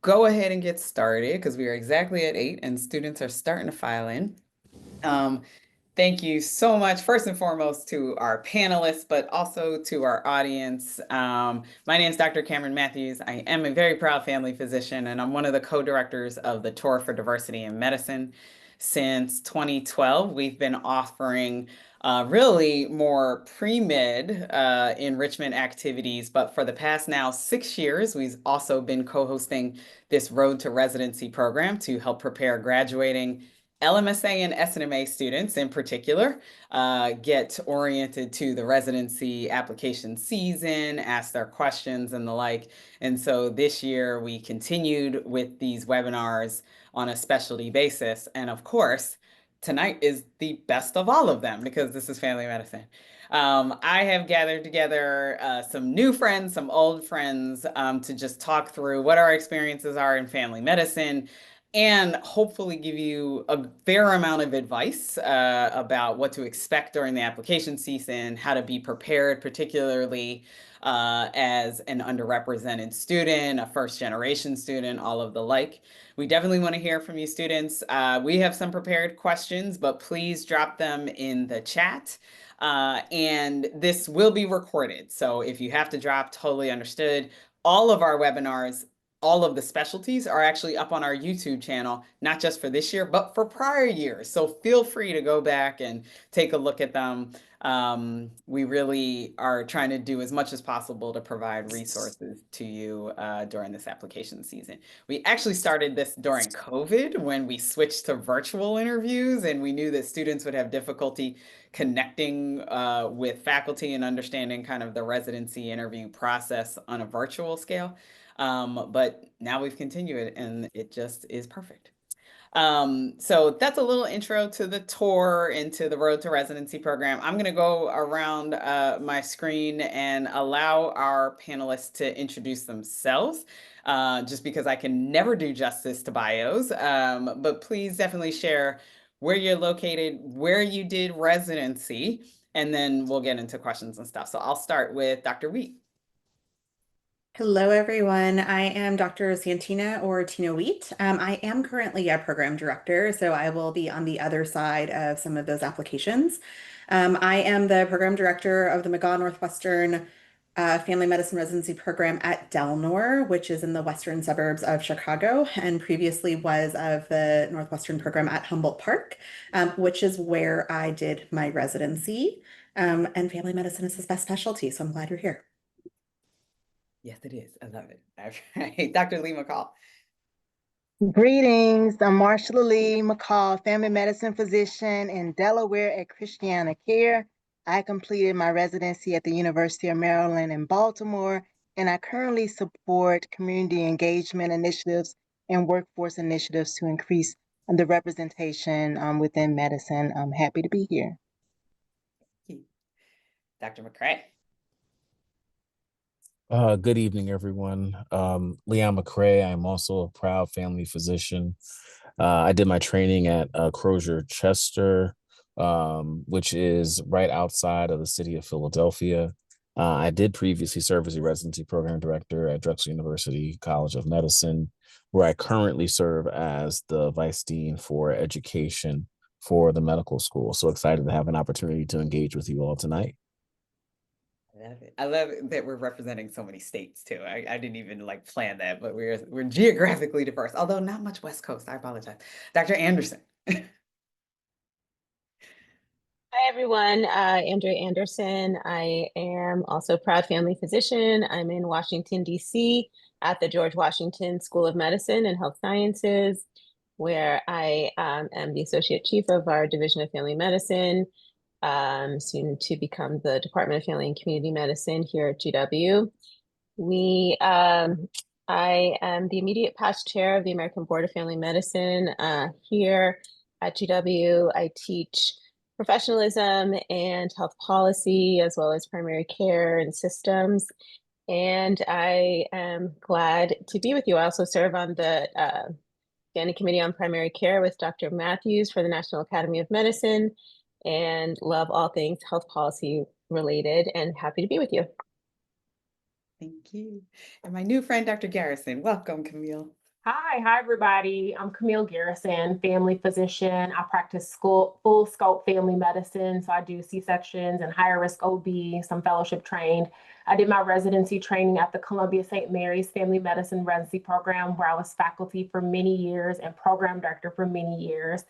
go ahead and get started because we are exactly at 8 and students are starting to file in. Um, Thank you so much, first and foremost, to our panelists, but also to our audience. My name is Dr. Cameron Matthews. I am a very proud family physician, and I'm one of the co-directors of the Tour for Diversity in Medicine. Since 2012, we've been offering really more pre-med enrichment activities, but for the past now 6 years, we've also been co-hosting this Road to Residency program to help prepare graduating LMSA and SNMA students in particular get oriented to the residency application season, ask their questions and the like. And so this year we continued with these webinars on a specialty basis. And of course, tonight is the best of all of them because this is family medicine. I have gathered together some new friends, some old friends to just talk through what our experiences are in family medicine and hopefully give you a fair amount of advice about what to expect during the application season, how to be prepared, particularly as an underrepresented student, a first generation student, all of the like. We definitely want to hear from you students. We have some prepared questions, but please drop them in the chat. And this will be recorded. So if you have to drop, totally understood. All of our webinars, all of the specialties are actually up on our YouTube channel, not just for this year, but for prior years. So feel free to go back and take a look at them. We really are trying to do as much as possible to provide resources to you during this application season. We actually started this during COVID when we switched to virtual interviews and we knew that students would have difficulty connecting with faculty and understanding kind of the residency interview process on a virtual scale. But now we've continued it and it just is perfect. So that's a little intro to the tour and to the Road to Residency program. I'm going to go around my screen and allow our panelists to introduce themselves, just because I can never do justice to bios. But please definitely share where you're located, where you did residency, and then we'll get into questions and stuff. So I'll start with Dr. Wheat. Hello, everyone. I am Dr. Santina or Tina Wheat. I am currently a program director, so I will be on the other side of some of those applications. I am the program director of the McCrea Northwestern Family Medicine Residency Program at Delnor, which is in the western suburbs of Chicago, and previously was of the Northwestern program at Humboldt Park, which is where I did my residency. And family medicine is his best specialty, so I'm glad you're here. Yes, it is. I love it. All right. Dr. Lee-McCall. Greetings. I'm Marshall Lee-McCall, family medicine physician in Delaware at Christiana Care. I completed my residency at the University of Maryland in Baltimore, and I currently support community engagement initiatives and workforce initiatives to increase the representation within medicine. I'm happy to be here. Dr. McCrea. Good evening, everyone. McCrea. I'm also a proud family physician. I did my training at Crozier Chester, which is right outside of the city of Philadelphia. I did previously serve as a residency program director at Drexel University College of Medicine, where I currently serve as the vice dean for education for the medical school. So excited to have an opportunity to engage with you all tonight. I love it. I love that we're representing so many states too. I didn't even like plan that, but we're geographically diverse, although not much West Coast. I apologize. Dr. Anderson. Hi, everyone. Andrea Anderson. I am also a proud family physician. I'm in Washington, D.C. at the George Washington School of Medicine and Health Sciences, where I am the Associate Chief of our Division of Family Medicine, soon to become the Department of Family and Community Medicine here at GW. I am the immediate past chair of the American Board of Family Medicine here at GW. I teach professionalism and health policy, as well as primary care and systems. And I am glad to be with you. I also serve on the Standing Committee on Primary Care with Dr. Matthews for the National Academy of Medicine, and love all things health policy related, and happy to be with you. Thank you. And my new friend, Dr. Garrison. Welcome, Camille. Hi everybody. I'm Camille Garrison, family physician. I practice full scope family medicine. So I do C-sections and higher risk OB, some fellowship trained. I did my residency training at the Columbia St. Mary's Family Medicine Residency Program, where I was faculty for many years and program director for many years.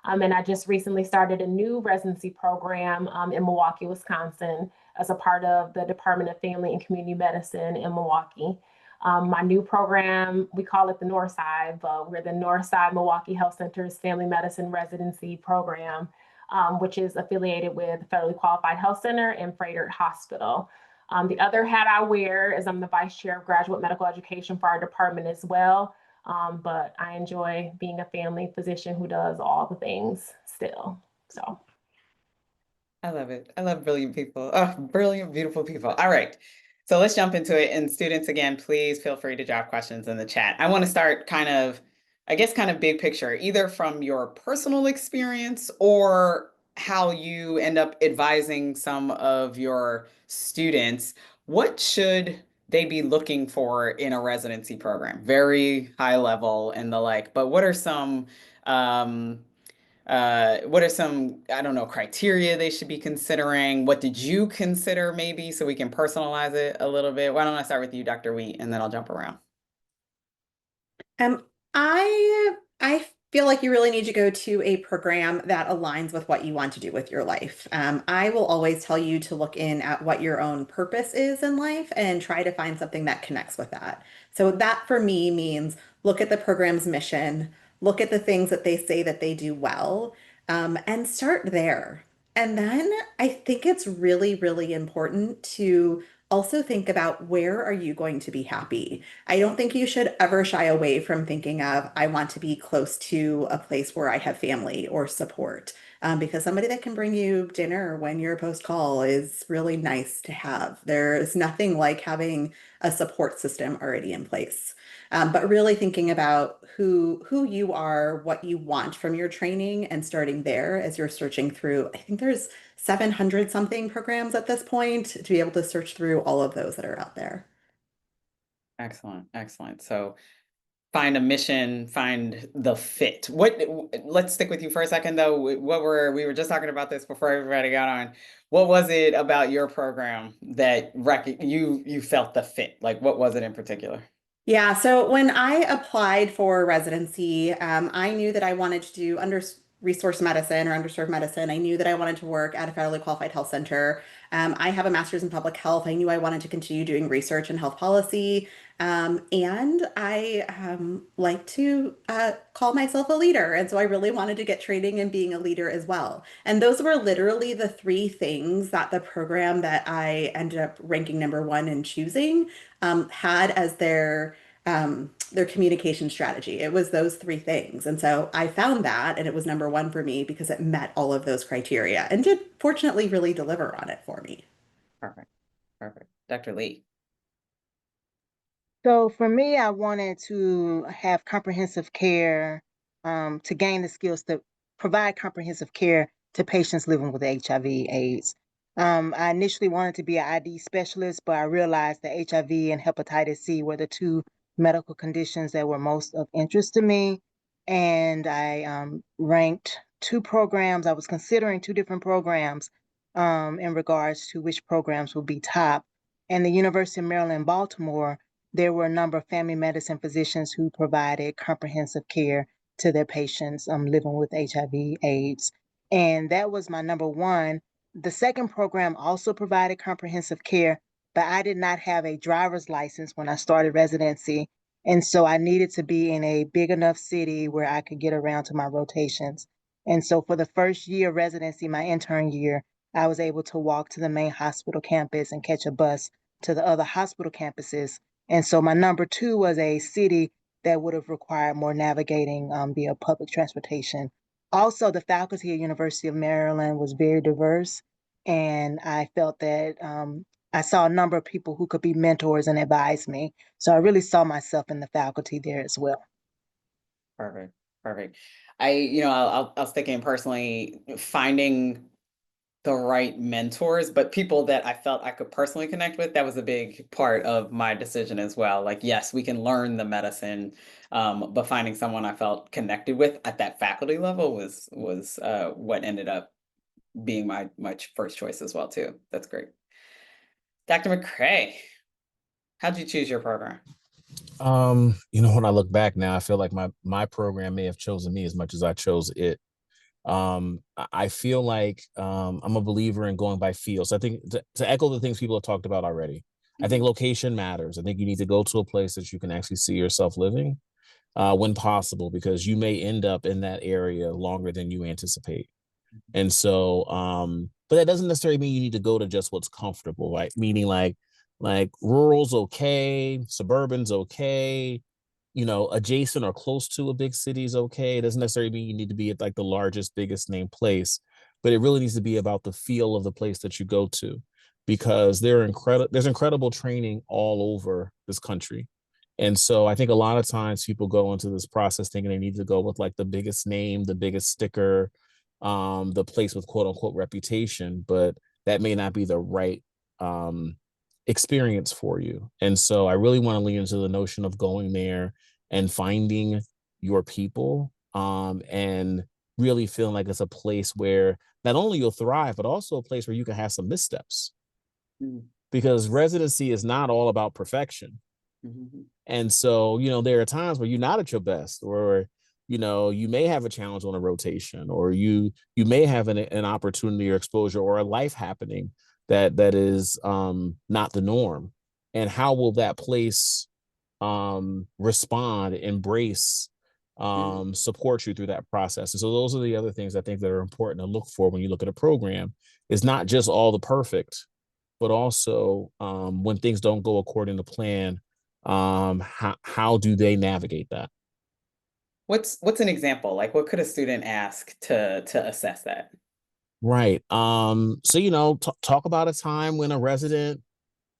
And I just recently started a new residency program in Milwaukee, Wisconsin, as a part of the Department of Family and Community Medicine in Milwaukee. My new program, we call it the North Side, but we're the North Side Milwaukee Health Center's Family Medicine Residency Program, which is affiliated with Federally Qualified Health Center and Froedtert Hospital. The other hat I wear is I'm the Vice Chair of Graduate Medical Education for our department as well. But I enjoy being a family physician who does all the things still. So. I love it. I love brilliant people. Oh, brilliant, beautiful people. All right. So let's jump into it. And students, again, please feel free to drop questions in the chat. I want to start kind of big picture, either from your personal experience or how you end up advising some of your students. What should they be looking for in a residency program? Very high level and the like, but what are some I don't know, criteria they should be considering? What did you consider maybe so we can personalize it a little bit? Why don't I start with you, Dr. Wheat, and then I'll jump around. Um, I feel like you really need to go to a program that aligns with what you want to do with your life. I will always tell you to look in at what your own purpose is in life and try to find something that connects with that. So that for me means look at the program's mission, look at the things that they say that they do well, and start there. And then I think it's really, really important to also think about where are you going to be happy. I don't think you should ever shy away from thinking of, I want to be close to a place where I have family or support. Because somebody that can bring you dinner when you're post call is really nice to have. There's nothing like having a support system already in place. But really thinking about who you are, what you want from your training, and starting there as you're searching through. I think there's 700 something programs at this point to be able to search through all of those that are out there. Excellent, excellent. So find a mission, find the fit. Let's stick with you for a second though. We were just talking about this before everybody got on. What was it about your program that you felt the fit? Like what was it in particular? Yeah, so when I applied for residency, I knew that I wanted to do resource medicine or underserved medicine. I knew that I wanted to work at a federally qualified health center. I have a master's in public health. I knew I wanted to continue doing research in health policy. And I like to call myself a leader. And so I really wanted to get training in being a leader as well. And those were literally the three things that the program that I ended up ranking number one and choosing had as their communication strategy. It was those three things. And so I found that, and it was number one for me because it met all of those criteria and did fortunately really deliver on it for me. Perfect. Perfect. Dr. Lee. So for me, I wanted to have comprehensive care to gain the skills to provide comprehensive care to patients living with HIV/AIDS. I initially wanted to be an ID specialist, but I realized that HIV and hepatitis C were the two medical conditions that were most of interest to me. And I ranked two programs. I was considering two different programs in regards to which programs would be top. And the University of Maryland, Baltimore, there were a number of family medicine physicians who provided comprehensive care to their patients living with HIV/AIDS. And that was my number one. The second program also provided comprehensive care, but I did not have a driver's license when I started residency. And so I needed to be in a big enough city where I could get around to my rotations. And so for the first year of residency, my intern year, I was able to walk to the main hospital campus and catch a bus to the other hospital campuses. And so my number two was a city that would have required more navigating via public transportation. Also, the faculty at University of Maryland was very diverse, and I felt that I saw a number of people who could be mentors and advise me. So I really saw myself in the faculty there as well. Perfect. Perfect. I'll stick in personally, finding the right mentors, but people that I felt I could personally connect with. That was a big part of my decision as well. Like, yes, we can learn the medicine, but finding someone I felt connected with at that faculty level was what ended up being my first choice as well too. That's great. Dr. McCrea, how'd you choose your program? When I look back now, I feel like my program may have chosen me as much as I chose it. I feel like I'm a believer in going by feel. So I think to echo the things people have talked about already, I think location matters. I think you need to go to a place that you can actually see yourself living when possible, because you may end up in that area longer than you anticipate. And so, but that doesn't necessarily mean you need to go to just what's comfortable, right? Meaning like rural's okay, suburban's okay, adjacent or close to a big city is okay. It doesn't necessarily mean you need to be at like the largest, biggest name place, but it really needs to be about the feel of the place that you go to, because there's incredible training all over this country. And so I think a lot of times people go into this process thinking they need to go with like the biggest name, the biggest sticker, the place with quote unquote reputation, but that may not be the right experience for you. And so I really want to lean into the notion of going there and finding your people, and really feeling like it's a place where not only you'll thrive, but also a place where you can have some missteps. Because residency is not all about perfection. And so, there are times where you're not at your best, or you may have a challenge on a rotation, or you may have an opportunity or exposure or a life happening that is not the norm. And how will that place respond, embrace, support you through that process? And so those are the other things I think that are important to look for when you look at a program. Is not just all the perfect, but also when things don't go according to plan, how do they navigate that? What's an example? Like, what could a student ask to assess that? Right. So talk about a time when a resident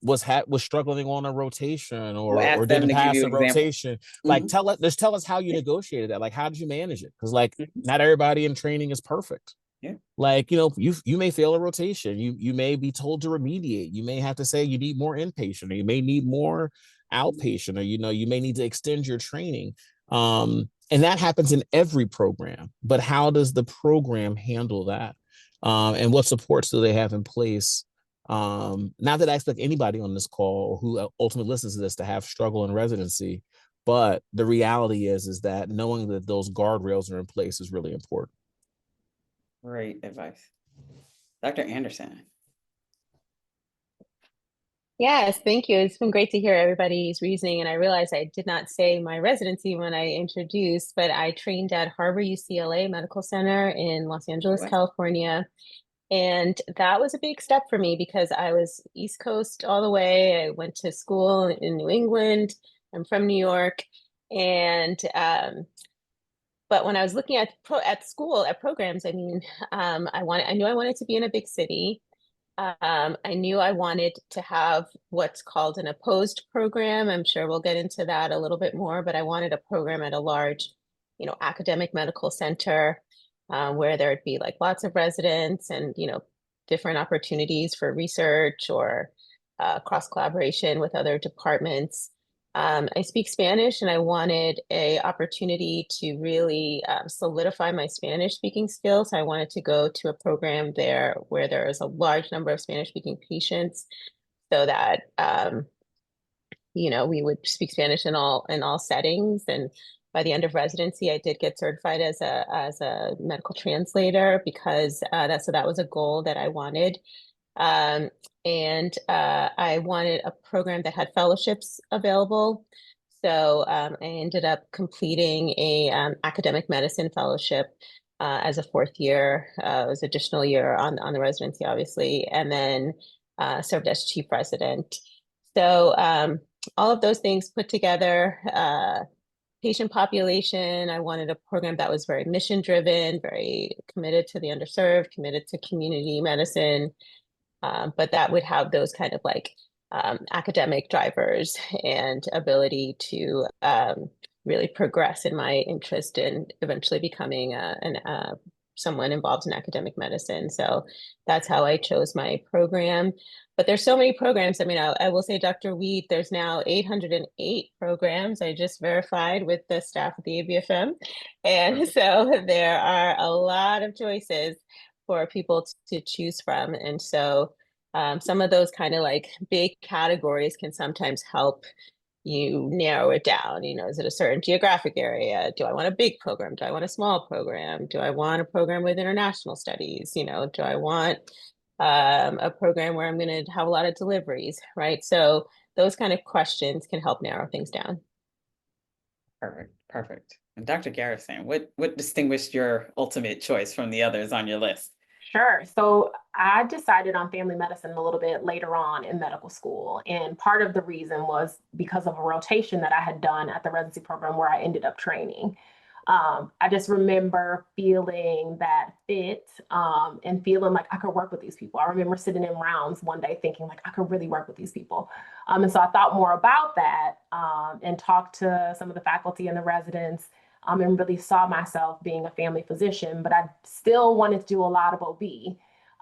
was struggling on a rotation, We'll or ask them didn't to give pass you a examples. rotation. Like tell us how you negotiated that. Like, how did you manage it? Because like not everybody in training is perfect. Yeah. Like, you may fail a rotation. You may be told to remediate. You may have to say you need more inpatient, or you may need more outpatient, or you may need to extend your training. And that happens in every program. But how does the program handle that? And what supports do they have in place? Not that I expect anybody on this call or who ultimately listens to this to have struggle in residency, but the reality is that knowing that those guardrails are in place is really important. Great advice. Dr. Anderson. Yes, thank you. It's been great to hear everybody's reasoning. And I realized I did not say my residency when I introduced, but I trained at Harbor UCLA Medical Center in Los Angeles, California. And that was a big step for me because I was East Coast all the way. I went to school in New England. I'm from New York. And but when I was looking at school at programs, I mean, I knew I wanted to be in a big city. I knew I wanted to have what's called an opposed program. I'm sure we'll get into that a little bit more, but I wanted a program at a large, academic medical center where there would be like lots of residents and, different opportunities for research or cross collaboration with other departments. I speak Spanish, and I wanted a opportunity to really solidify my Spanish speaking skills. I wanted to go to a program there where there is a large number of Spanish speaking patients, so that we would speak Spanish in all settings. And by the end of residency, I did get certified as a medical translator because that was a goal that I wanted. And I wanted a program that had fellowships available. So I ended up completing a academic medicine fellowship as a fourth year. It was additional year on the residency, obviously, and then served as chief resident. So all of those things put together, patient population, I wanted a program that was very mission driven, very committed to the underserved, committed to community medicine. But that would have those kind of like academic drivers and ability to really progress in my interest in eventually becoming a someone involved in academic medicine. So that's how I chose my program. But there's so many programs. I mean, I will say, Dr. Wheat, there's now 808 programs. I just verified with the staff at the ABFM. And so there are a lot of choices for people to choose from. And so some of those kind of like big categories can sometimes help you narrow it down. You know, is it a certain geographic area? Do I want a big program? Do I want a small program? Do I want a program with international studies? You know, do I want a program where I'm going to have a lot of deliveries, right? So those kind of questions can help narrow things down. Perfect, perfect. And Dr. Garrison, what distinguished your ultimate choice from the others on your list? Sure. So I decided on family medicine a little bit later on in medical school. And part of the reason was because of a rotation that I had done at the residency program where I ended up training. I just remember feeling that fit and feeling like I could work with these people. I remember sitting in rounds one day thinking like I could really work with these people. And so I thought more about that and talked to some of the faculty and the residents and really saw myself being a family physician, but I still wanted to do a lot of OB.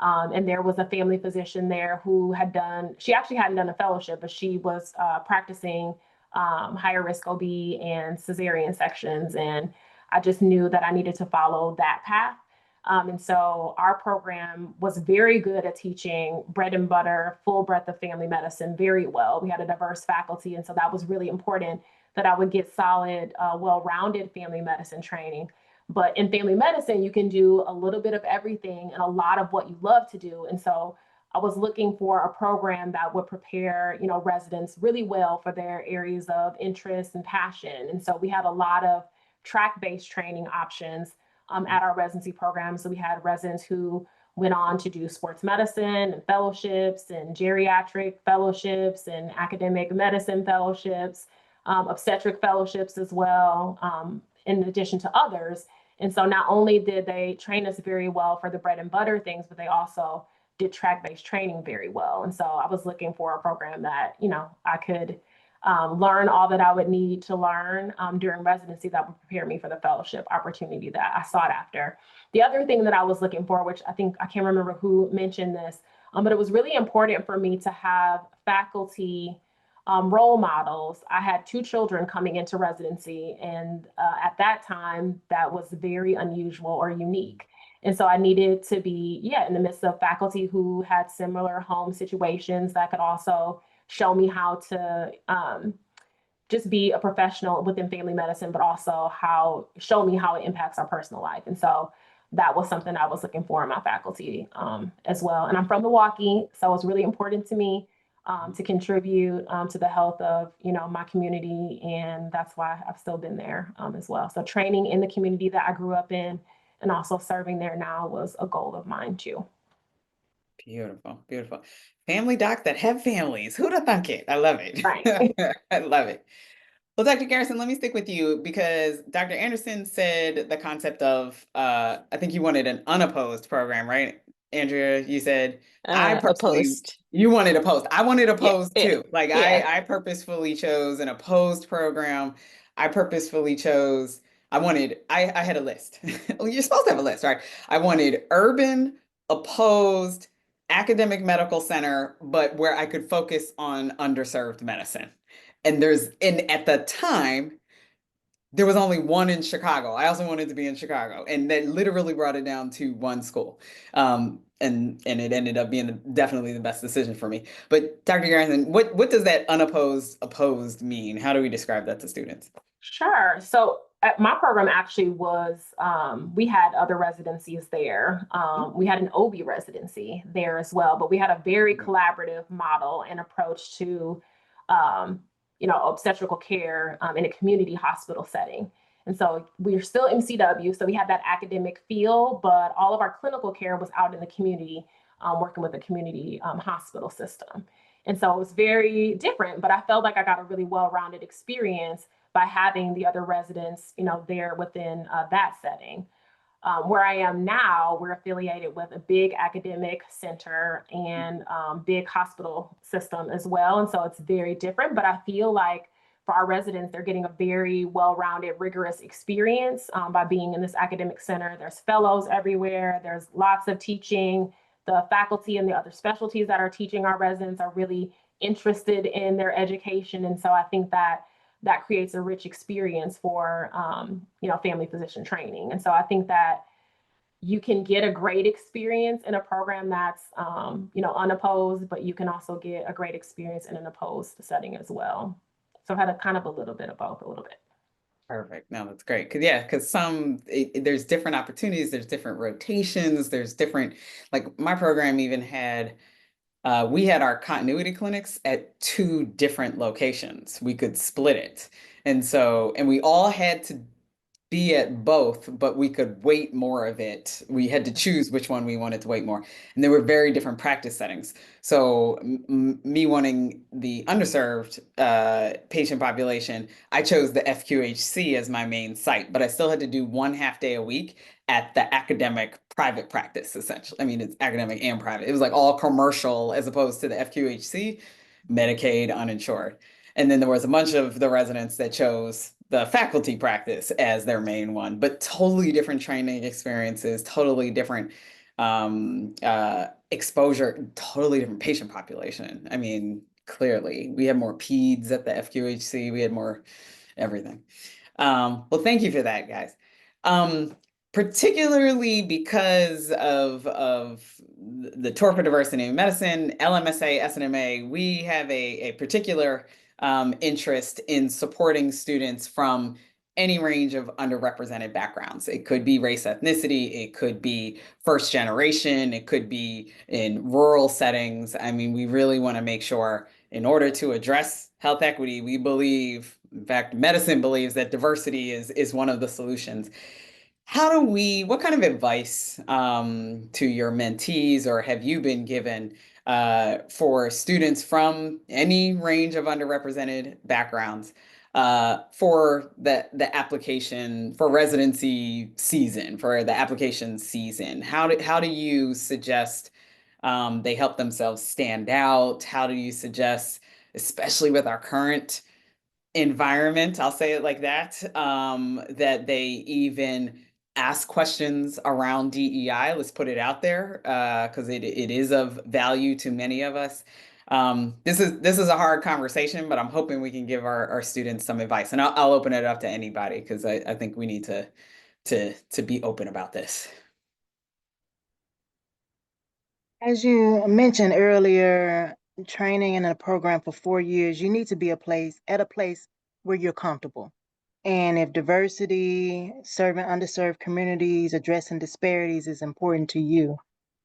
And there was a family physician there who she actually hadn't done a fellowship, but she was practicing higher risk OB and cesarean sections. And I just knew that I needed to follow that path. And so our program was very good at teaching bread and butter, full breadth of family medicine very well. We had a diverse faculty. And so that was really important that I would get solid, well-rounded family medicine training. But in family medicine, you can do a little bit of everything and a lot of what you love to do. And so I was looking for a program that would prepare, residents really well for their areas of interest and passion. And so we had a lot of track-based training options at our residency program. So we had residents who went on to do sports medicine and fellowships and geriatric fellowships and academic medicine fellowships, obstetric fellowships as well, in addition to others. And so not only did they train us very well for the bread and butter things, but they also did track-based training very well. And so I was looking for a program that, I could learn all that I would need to learn during residency that would prepare me for the fellowship opportunity that I sought after. The other thing that I was looking for, which I can't remember who mentioned this, but it was really important for me to have faculty role models. I had 2 children coming into residency, and at that time, that was very unusual or unique. And so I needed to be, in the midst of faculty who had similar home situations that could also show me how to just be a professional within family medicine, but also show me how it impacts our personal life. And so that was something I was looking for in my faculty as well. And I'm from Milwaukee, so it's really important to me to contribute to the health of, my community. And that's why I've still been there as well. So training in the community that I grew up in and also serving there now was a goal of mine too. Beautiful, beautiful. Family docs that have families. Who'd have thunk it? I love it. Right. I love it. Well, Dr. Garrison, let me stick with you because Dr. Anderson said the concept of, I think you wanted an unopposed program, right? Andrea, you said, I personally, Opposed. you wanted opposed. I wanted opposed Yeah, too. Like yeah. I purposefully chose an opposed program. I purposefully chose, I had a list. Well, you're supposed to have a list, right? I wanted urban, opposed, academic medical center, but where I could focus on underserved medicine. And at the time, there was only one in Chicago. I also wanted to be in Chicago, and that literally brought it down to one school. And it ended up being definitely the best decision for me. But Dr. Garrison, what does that opposed mean? How do we describe that to students? Sure. So my program actually was, we had other residencies there. We had an OB residency there as well, but we had a very collaborative model and approach to, obstetrical care in a community hospital setting. And so we are still MCW, so we had that academic feel, but all of our clinical care was out in the community, working with the community hospital system. And so it was very different, but I felt like I got a really well-rounded experience by having the other residents, there within that setting. Where I am now, we're affiliated with a big academic center and big hospital system as well. And so it's very different, but I feel like for our residents, they're getting a very well-rounded, rigorous experience by being in this academic center. There's fellows everywhere. There's lots of teaching. The faculty and the other specialties that are teaching our residents are really interested in their education. And so I think that that creates a rich experience for, family physician training. And so I think that you can get a great experience in a program that's, unopposed, but you can also get a great experience in an opposed setting as well. So I've had a kind of a little bit of both, a little bit. Perfect. No, that's great. Because there's different opportunities, there's different rotations, there's different, like my program even had, we had our continuity clinics at 2 different locations. We could split it. And we all had to be at both, but we could weight more of it. We had to choose which one we wanted to weight more. And there were very different practice settings. So me wanting the underserved patient population, I chose the FQHC as my main site, but I still had to do 1 half day a week at the academic private practice, essentially. I mean, it's academic and private. It was like all commercial as opposed to the FQHC, Medicaid, uninsured. And then there was a bunch of the residents that chose the faculty practice as their main one, but totally different training experiences, totally different exposure, totally different patient population. I mean, clearly, we had more peds at the FQHC, we had more everything. Well, thank you for that, guys. Particularly because of the Torp for Diversity in Medicine, LMSA, SNMA, we have a particular interest in supporting students from any range of underrepresented backgrounds. It could be race, ethnicity, it could be first generation, it could be in rural settings. I mean, we really want to make sure in order to address health equity, we believe, in fact, medicine believes that diversity is one of the solutions. What kind of advice to your mentees or have you been given for students from any range of underrepresented backgrounds for the application for residency season, for the application season? How do you suggest they help themselves stand out? How do you suggest, especially with our current environment, I'll say it like that, that they even ask questions around DEI. Let's put it out there because it is of value to many of us. This is a hard conversation, but I'm hoping we can give our students some advice, and I'll open it up to anybody because I think we need to be open about this. As you mentioned earlier, training in a program for 4 years, you need to be at a place where you're comfortable. And if diversity, serving underserved communities, addressing disparities is important to you,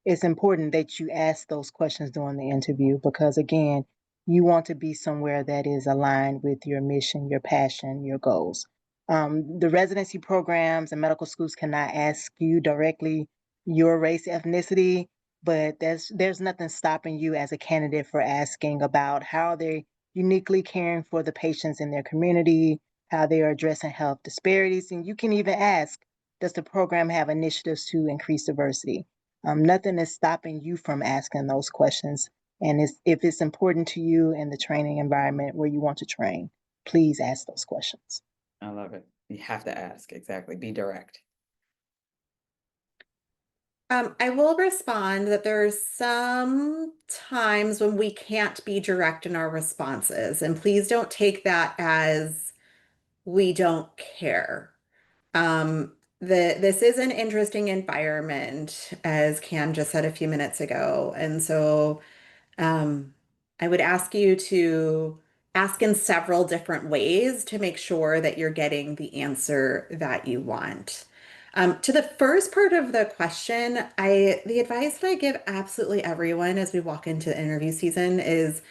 it's important that you ask those questions during the interview because, again, you want to be somewhere that is aligned with your mission, your passion, your goals. The residency programs and medical schools cannot ask you directly your race, ethnicity, but there's nothing stopping you as a candidate for asking about how they're uniquely caring for the patients in their community, how they are addressing health disparities. And you can even ask, does the program have initiatives to increase diversity? Nothing is stopping you from asking those questions. And if it's important to you in the training environment where you want to train, please ask those questions. I love it. You have to ask, exactly. Be direct. I will respond that there's some times when we can't be direct in our responses, and please don't take that as we don't care. This is an interesting environment, as Cam just said a few minutes ago, and so I would ask you to ask in several different ways to make sure that you're getting the answer that you want. To the first part of the question, the advice that I give absolutely everyone as we walk into the interview season is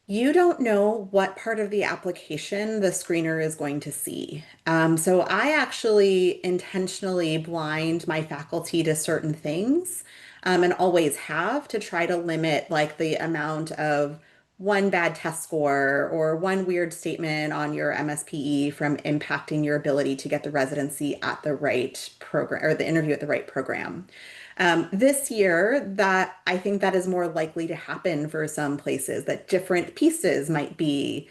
you don't know what part of the application the screener is going to see. So I actually intentionally blind my faculty to certain things, and always have to try to limit like the amount of one bad test score or one weird statement on your MSPE from impacting your ability to get the residency at the right program or the interview at the right program. This year, that I think that is more likely to happen for some places, that different pieces might be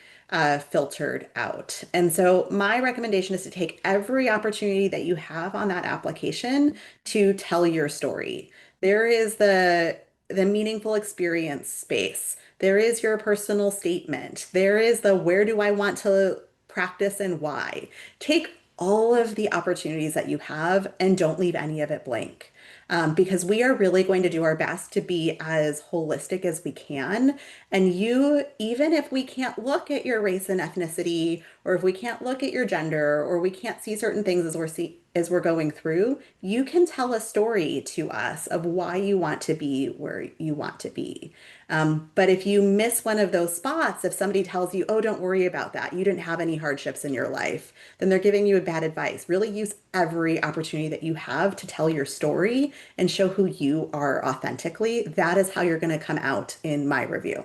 filtered out. And so my recommendation is to take every opportunity that you have on that application to tell your story. There is the meaningful experience space. There is your personal statement. There is the where do I want to practice and why. Take all of the opportunities that you have and don't leave any of it blank. Because we are really going to do our best to be as holistic as we can. And you, even if we can't look at your race and ethnicity, or if we can't look at your gender, or we can't see certain things as we're going through, you can tell a story to us of why you want to be where you want to be. But if you miss one of those spots, if somebody tells you, oh, don't worry about that, you didn't have any hardships in your life, then they're giving you bad advice. Really use every opportunity that you have to tell your story and show who you are authentically. That is how you're going to come out in my review.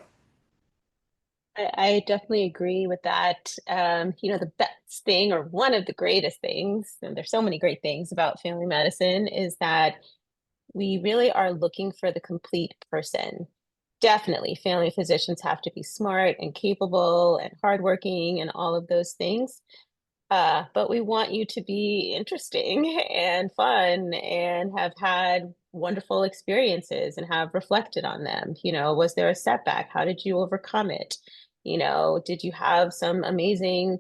I definitely agree with that. The best thing, or one of the greatest things, and there's so many great things about family medicine, is that we really are looking for the complete person. Definitely, family physicians have to be smart and capable and hardworking and all of those things. But we want you to be interesting and fun and have had wonderful experiences and have reflected on them. Was there a setback? How did you overcome it? Did you have some amazing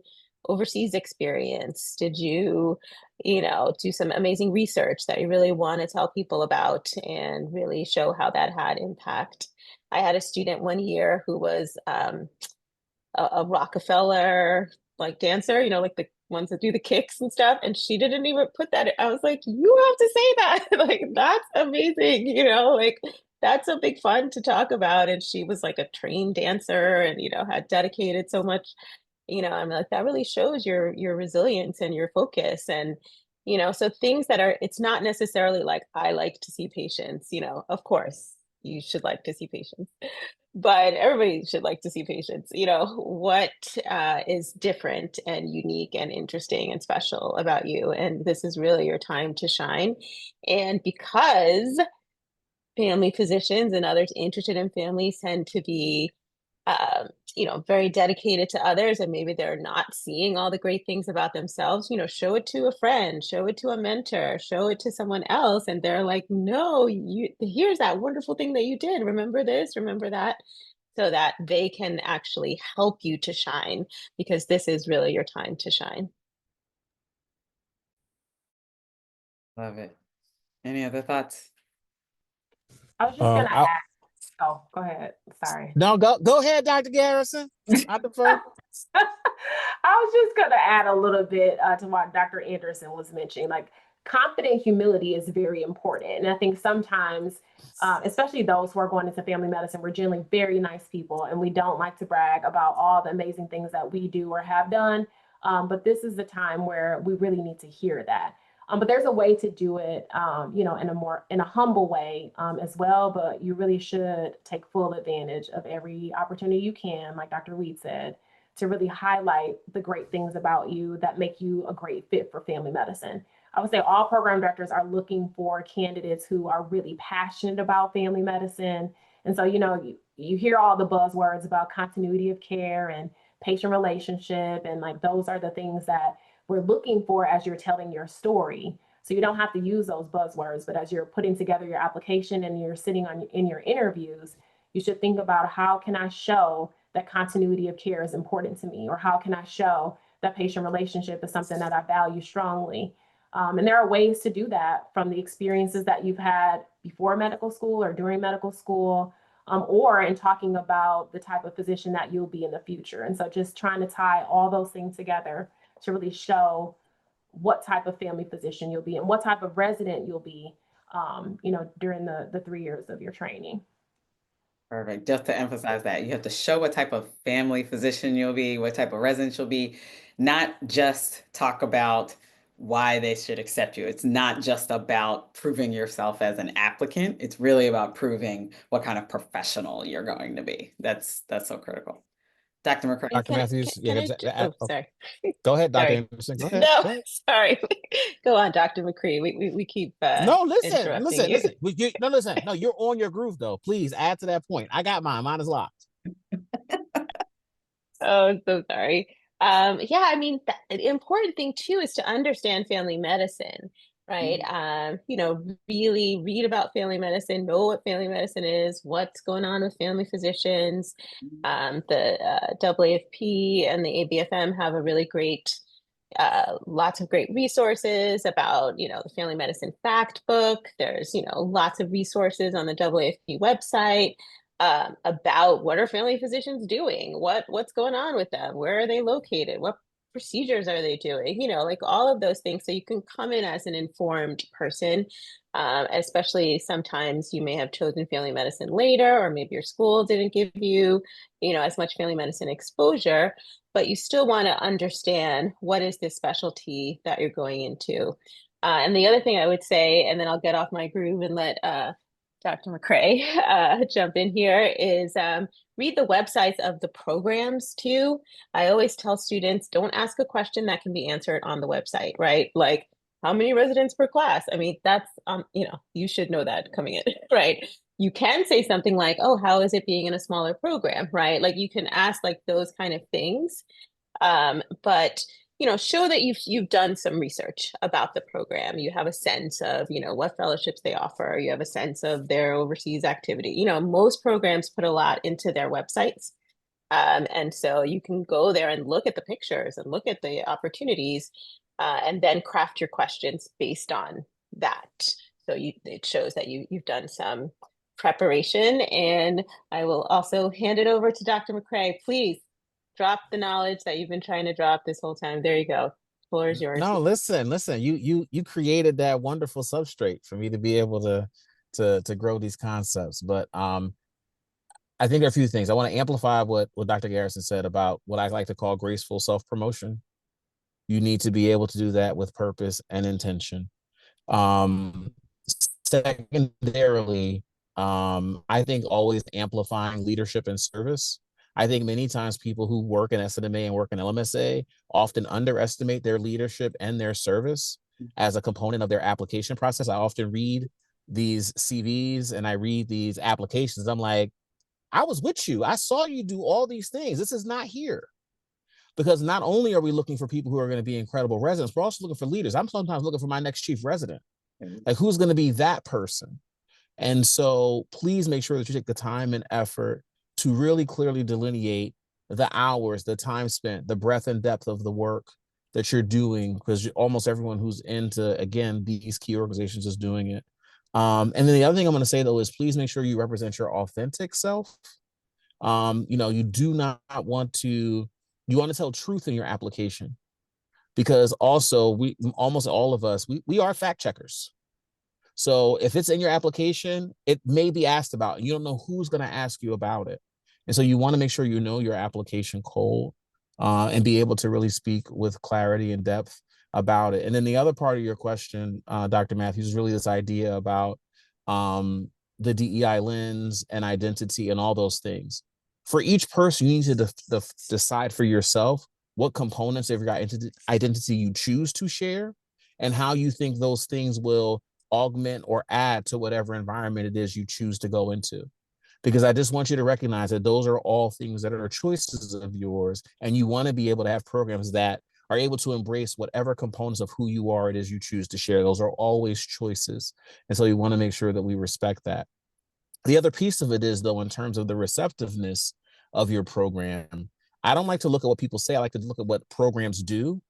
overseas experience? Did you, do some amazing research that you really want to tell people about and really show how that had impact? I had a student one year who was a Rockefeller like dancer, like the ones that do the kicks and stuff. And she didn't even put that. I was like, you have to say that. Like, that's amazing, like that's a big fun to talk about. And she was like a trained dancer and, had dedicated so much, I'm like, that really shows your resilience and your focus. And, so things that are, it's not necessarily like, I like to see patients, of course you should like to see patients, but everybody should like to see patients. What is different and unique and interesting and special about you, and this is really your time to shine. And because family physicians and others interested in families tend to be very dedicated to others, and maybe they're not seeing all the great things about themselves, show it to a friend, show it to a mentor, show it to someone else. And they're like, no, here's that wonderful thing that you did. Remember this, remember that, so that they can actually help you to shine, because this is really your time to shine. Love it. Any other thoughts? I was just gonna ask. Oh, go ahead. Sorry. No, go ahead, Dr. Garrison. I defer. I was just going to add a little bit to what Dr. Anderson was mentioning. Like, confident humility is very important. And I think sometimes, especially those who are going into family medicine, we're generally very nice people and we don't like to brag about all the amazing things that we do or have done. But this is the time where we really need to hear that. But there's a way to do it, in a humble way as well. But you really should take full advantage of every opportunity you can, like Dr. Weed said, to really highlight the great things about you that make you a great fit for family medicine. I would say all program directors are looking for candidates who are really passionate about family medicine. And so, you hear all the buzzwords about continuity of care and patient relationship, and like those are the things that we're looking for as you're telling your story. So you don't have to use those buzzwords, but as you're putting together your application and you're sitting in your interviews, you should think about, how can I show that continuity of care is important to me? Or how can I show that patient relationship is something that I value strongly? And there are ways to do that from the experiences that you've had before medical school or during medical school, or in talking about the type of physician that you'll be in the future. And so just trying to tie all those things together to really show what type of family physician you'll be and what type of resident you'll be, during the 3 years of your training. Perfect. Just to emphasize that, you have to show what type of family physician you'll be, what type of resident you'll be, not just talk about why they should accept you. It's not just about proving yourself as an applicant. It's really about proving what kind of professional you're going to be. That's so critical. Dr. McCrea. Dr. Matthews, Sorry. Go ahead, Dr. Sorry. Anderson. Go ahead. No, Go ahead. sorry. Go on, Dr. McCrea. We keep No, listen. interrupting you. No, you're on your groove though. Please add to that point. I got mine. Mine is locked. Oh, I'm so sorry. Yeah, I mean, the important thing too is to understand family medicine, right? Really read about family medicine, know what family medicine is, what's going on with family physicians. The AAFP and the ABFM have a really great, lots of great resources about, the family medicine fact book. There's, lots of resources on the AAFP website about what are family physicians doing, what's going on with them, where are they located, what procedures are they doing, like all of those things, so you can come in as an informed person. Especially sometimes you may have chosen family medicine later, or maybe your school didn't give you, as much family medicine exposure, but you still want to understand what is this specialty that you're going into. And the other thing I would say, and then I'll get off my groove and let Dr. McCrea jump in here, is read the websites of the programs too. I always tell students, don't ask a question that can be answered on the website, right? Like, how many residents per class? I mean, that's, you should know that coming in, right? You can say something like, oh, how is it being in a smaller program, right? Like you can ask like those kind of things. But show that you've done some research about the program. You have a sense of, what fellowships they offer. You have a sense of their overseas activity. Most programs put a lot into their websites. And so you can go there and look at the pictures and look at the opportunities, and then craft your questions based on that. So it shows that you've done some preparation. And I will also hand it over to Dr. McCrea. Please drop the knowledge that you've been trying to drop this whole time. There you go. The floor is yours. No, listen. You created that wonderful substrate for me to be able to grow these concepts. But I think there are a few things. I want to amplify what Dr. Garrison said about what I like to call graceful self-promotion. You need to be able to do that with purpose and intention. Um, Secondarily, I think always amplifying leadership and service. I think many times people who work in SNMA and work in LMSA often underestimate their leadership and their service as a component of their application process. I often read these CVs and I read these applications. I'm like, I was with you. I saw you do all these things. This is not here. Because not only are we looking for people who are going to be incredible residents, we're also looking for leaders. I'm sometimes looking for my next chief resident. Like, who's going to be that person? And so please make sure that you take the time and effort to really clearly delineate the hours, the time spent, the breadth and depth of the work that you're doing, because almost everyone who's into, again, these key organizations is doing it. And then the other thing I'm going to say, though, is please make sure you represent your authentic self. You do not want to, you want to tell truth in your application, because also almost all of us, we are fact checkers. So if it's in your application, it may be asked about, and you don't know who's going to ask you about it. And so you want to make sure you know your application cold, and be able to really speak with clarity and depth about it. And then the other part of your question, Dr. Matthews, is really this idea about the DEI lens and identity and all those things. For each person, you need to decide for yourself what components of your identity you choose to share, and how you think those things will augment or add to whatever environment it is you choose to go into. Because I just want you to recognize that those are all things that are choices of yours, and you want to be able to have programs that are able to embrace whatever components of who you are it is you choose to share. Those are always choices. And so you want to make sure that we respect that. The other piece of it is, though, in terms of the receptiveness of your program, I don't like to look at what people say. I like to look at what programs do.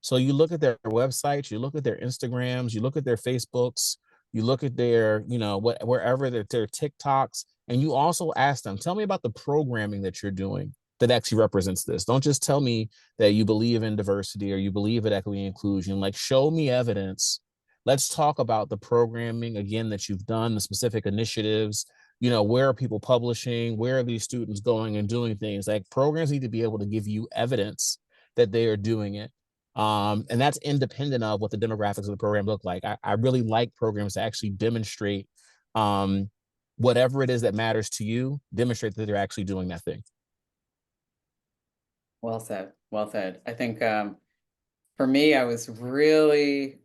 So you look at their websites, you look at their Instagrams, you look at their Facebooks, you look at their, wherever their TikToks, and you also ask them, tell me about the programming that you're doing that actually represents this. Don't just tell me that you believe in diversity or you believe in equity and inclusion. Like, show me evidence. Let's talk about the programming again that you've done, the specific initiatives. Where are people publishing? Where are these students going and doing things? Like, programs need to be able to give you evidence that they are doing it. And that's independent of what the demographics of the program look like. I really like programs to actually demonstrate whatever it is that matters to you, demonstrate that they're actually doing that thing. Well said. Well said. I think for me, I was really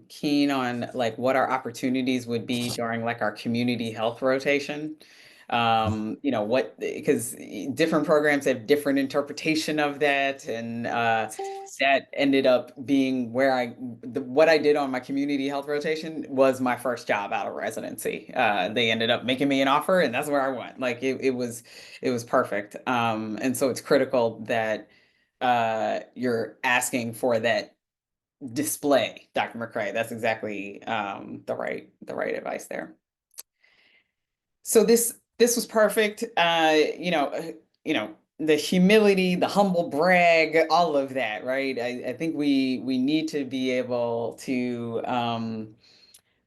keen on like what our opportunities would be during like our community health rotation. You know, what, because different programs have different interpretation of that. And that ended up being where what I did on my community health rotation was my first job out of residency. They ended up making me an offer, and that's where I went. Like it was perfect. And so it's critical that you're asking for that display, Dr. McCrea. That's exactly the right advice there. So this was perfect. The humility, the humble brag, all of that, right? I think we need to be able to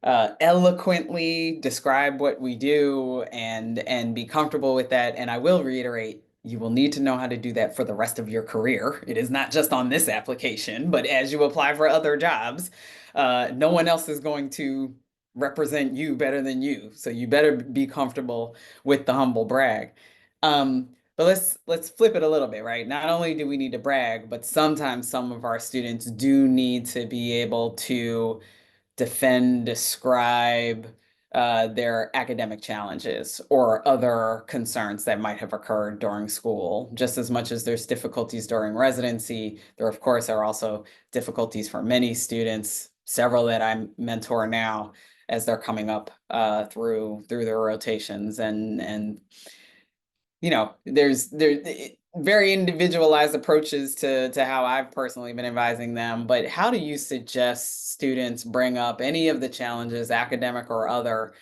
eloquently describe what we do and be comfortable with that. And I will reiterate, you will need to know how to do that for the rest of your career. It is not just on this application, but as you apply for other jobs, no one else is going to represent you better than you. So you better be comfortable with the humble brag. But let's flip it a little bit, right? Not only do we need to brag, but sometimes some of our students do need to be able to defend, describe their academic challenges or other concerns that might have occurred during school. Just as much as there's difficulties during residency, there of course are also difficulties for many students, several that I mentor now as they're coming up through their rotations. And you know, there's very individualized approaches to how I've personally been advising them, but how do you suggest students bring up any of the challenges, academic or other,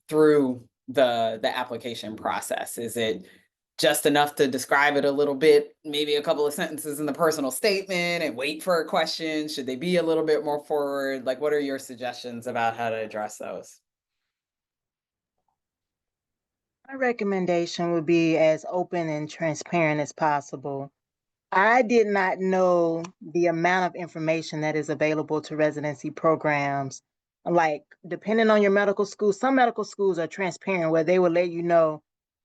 through the application process? Is it just enough to describe it a little bit, maybe a couple of sentences in the personal statement and wait for a question? Should they be a little bit more forward? Like, what are your suggestions about how to address those? My recommendation would be as open and transparent as possible. I did not know the amount of information that is available to residency programs. Like, depending on your medical school, some medical schools are transparent where they will let you know,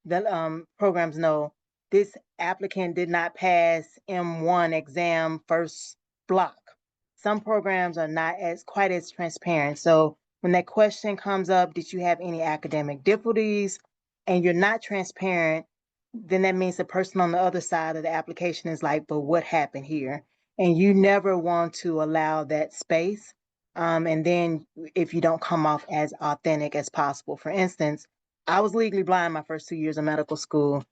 the programs know this applicant did not pass M1 exam first block. Some programs are not as quite as transparent. So when that question comes up, did you have any academic difficulties? And you're not transparent, then that means the person on the other side of the application is like, but what happened here? And you never want to allow that space. And then if you don't come off as authentic as possible. For instance, I was legally blind my first 2 years of medical school.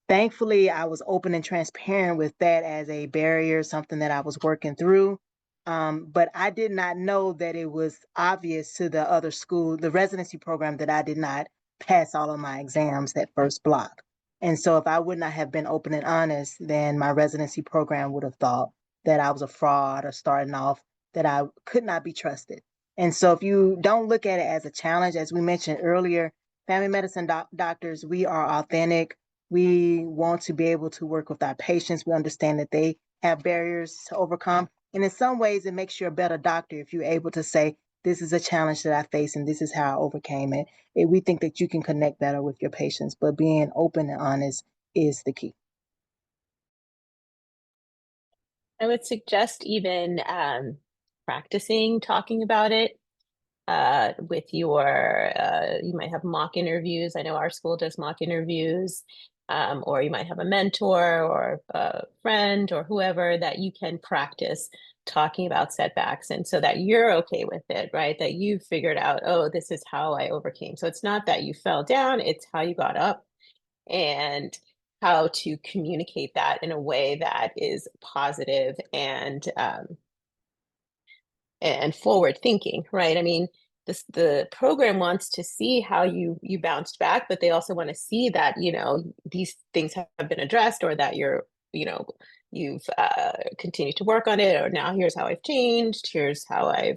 Thankfully, I was open and transparent with that as a barrier, something that I was working through. But I did not know that it was obvious to the other school, the residency program, that I did not pass all of my exams that first block. And so if I would not have been open and honest, then my residency program would have thought that I was a fraud or starting off, that I could not be trusted. And so if you don't look at it as a challenge, as we mentioned earlier, family medicine doctors, we are authentic. We want to be able to work with our patients. We understand that they have barriers to overcome. And in some ways, it makes you a better doctor if you're able to say, this is a challenge that I face and this is how I overcame it. We think that you can connect better with your patients, but being open and honest is the key. I would suggest even practicing talking about it with your, you might have mock interviews. I know our school does mock interviews, or you might have a mentor or a friend or whoever that you can practice talking about setbacks, and so that you're okay with it, right? That you've figured out, oh, this is how I overcame. So it's not that you fell down, it's how you got up and how to communicate that in a way that is positive and forward thinking, right? I mean, the program wants to see how you bounced back, but they also want to see that, you know, these things have been addressed, or that you're, you know, you've continued to work on it, or now here's how I've changed, here's how I've,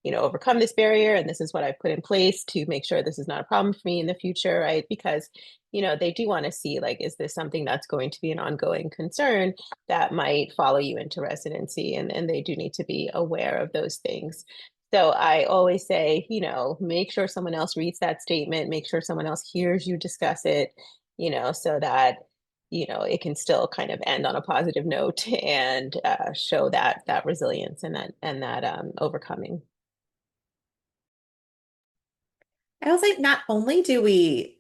you know, overcome this barrier, and this is what I've put in place to make sure this is not a problem for me in the future, right? Because, you know, they do want to see, like, is this something that's going to be an ongoing concern that might follow you into residency? And they do need to be aware of those things. So I always say, you know, make sure someone else reads that statement, make sure someone else hears you discuss it, you know, so that, you know, it can still kind of end on a positive note and show that resilience and that overcoming. I was like, not only do we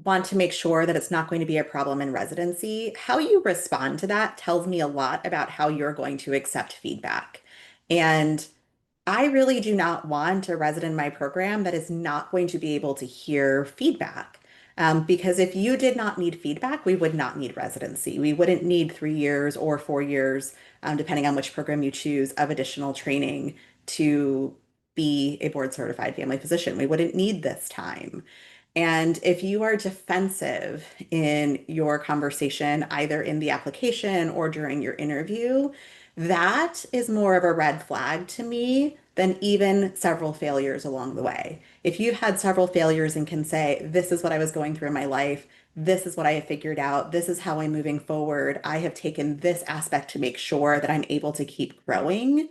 want to make sure that it's not going to be a problem in residency, how you respond to that tells me a lot about how you're going to accept feedback. And I really do not want a resident in my program that is not going to be able to hear feedback. Because if you did not need feedback, we would not need residency. We wouldn't need 3 years or 4 years, depending on which program you choose, of additional training to be a board certified family physician. We wouldn't need this time. And if you are defensive in your conversation, either in the application or during your interview, that is more of a red flag to me than even several failures along the way. If you've had several failures and can say, this is what I was going through in my life, this is what I have figured out, this is how I'm moving forward, I have taken this aspect to make sure that I'm able to keep growing,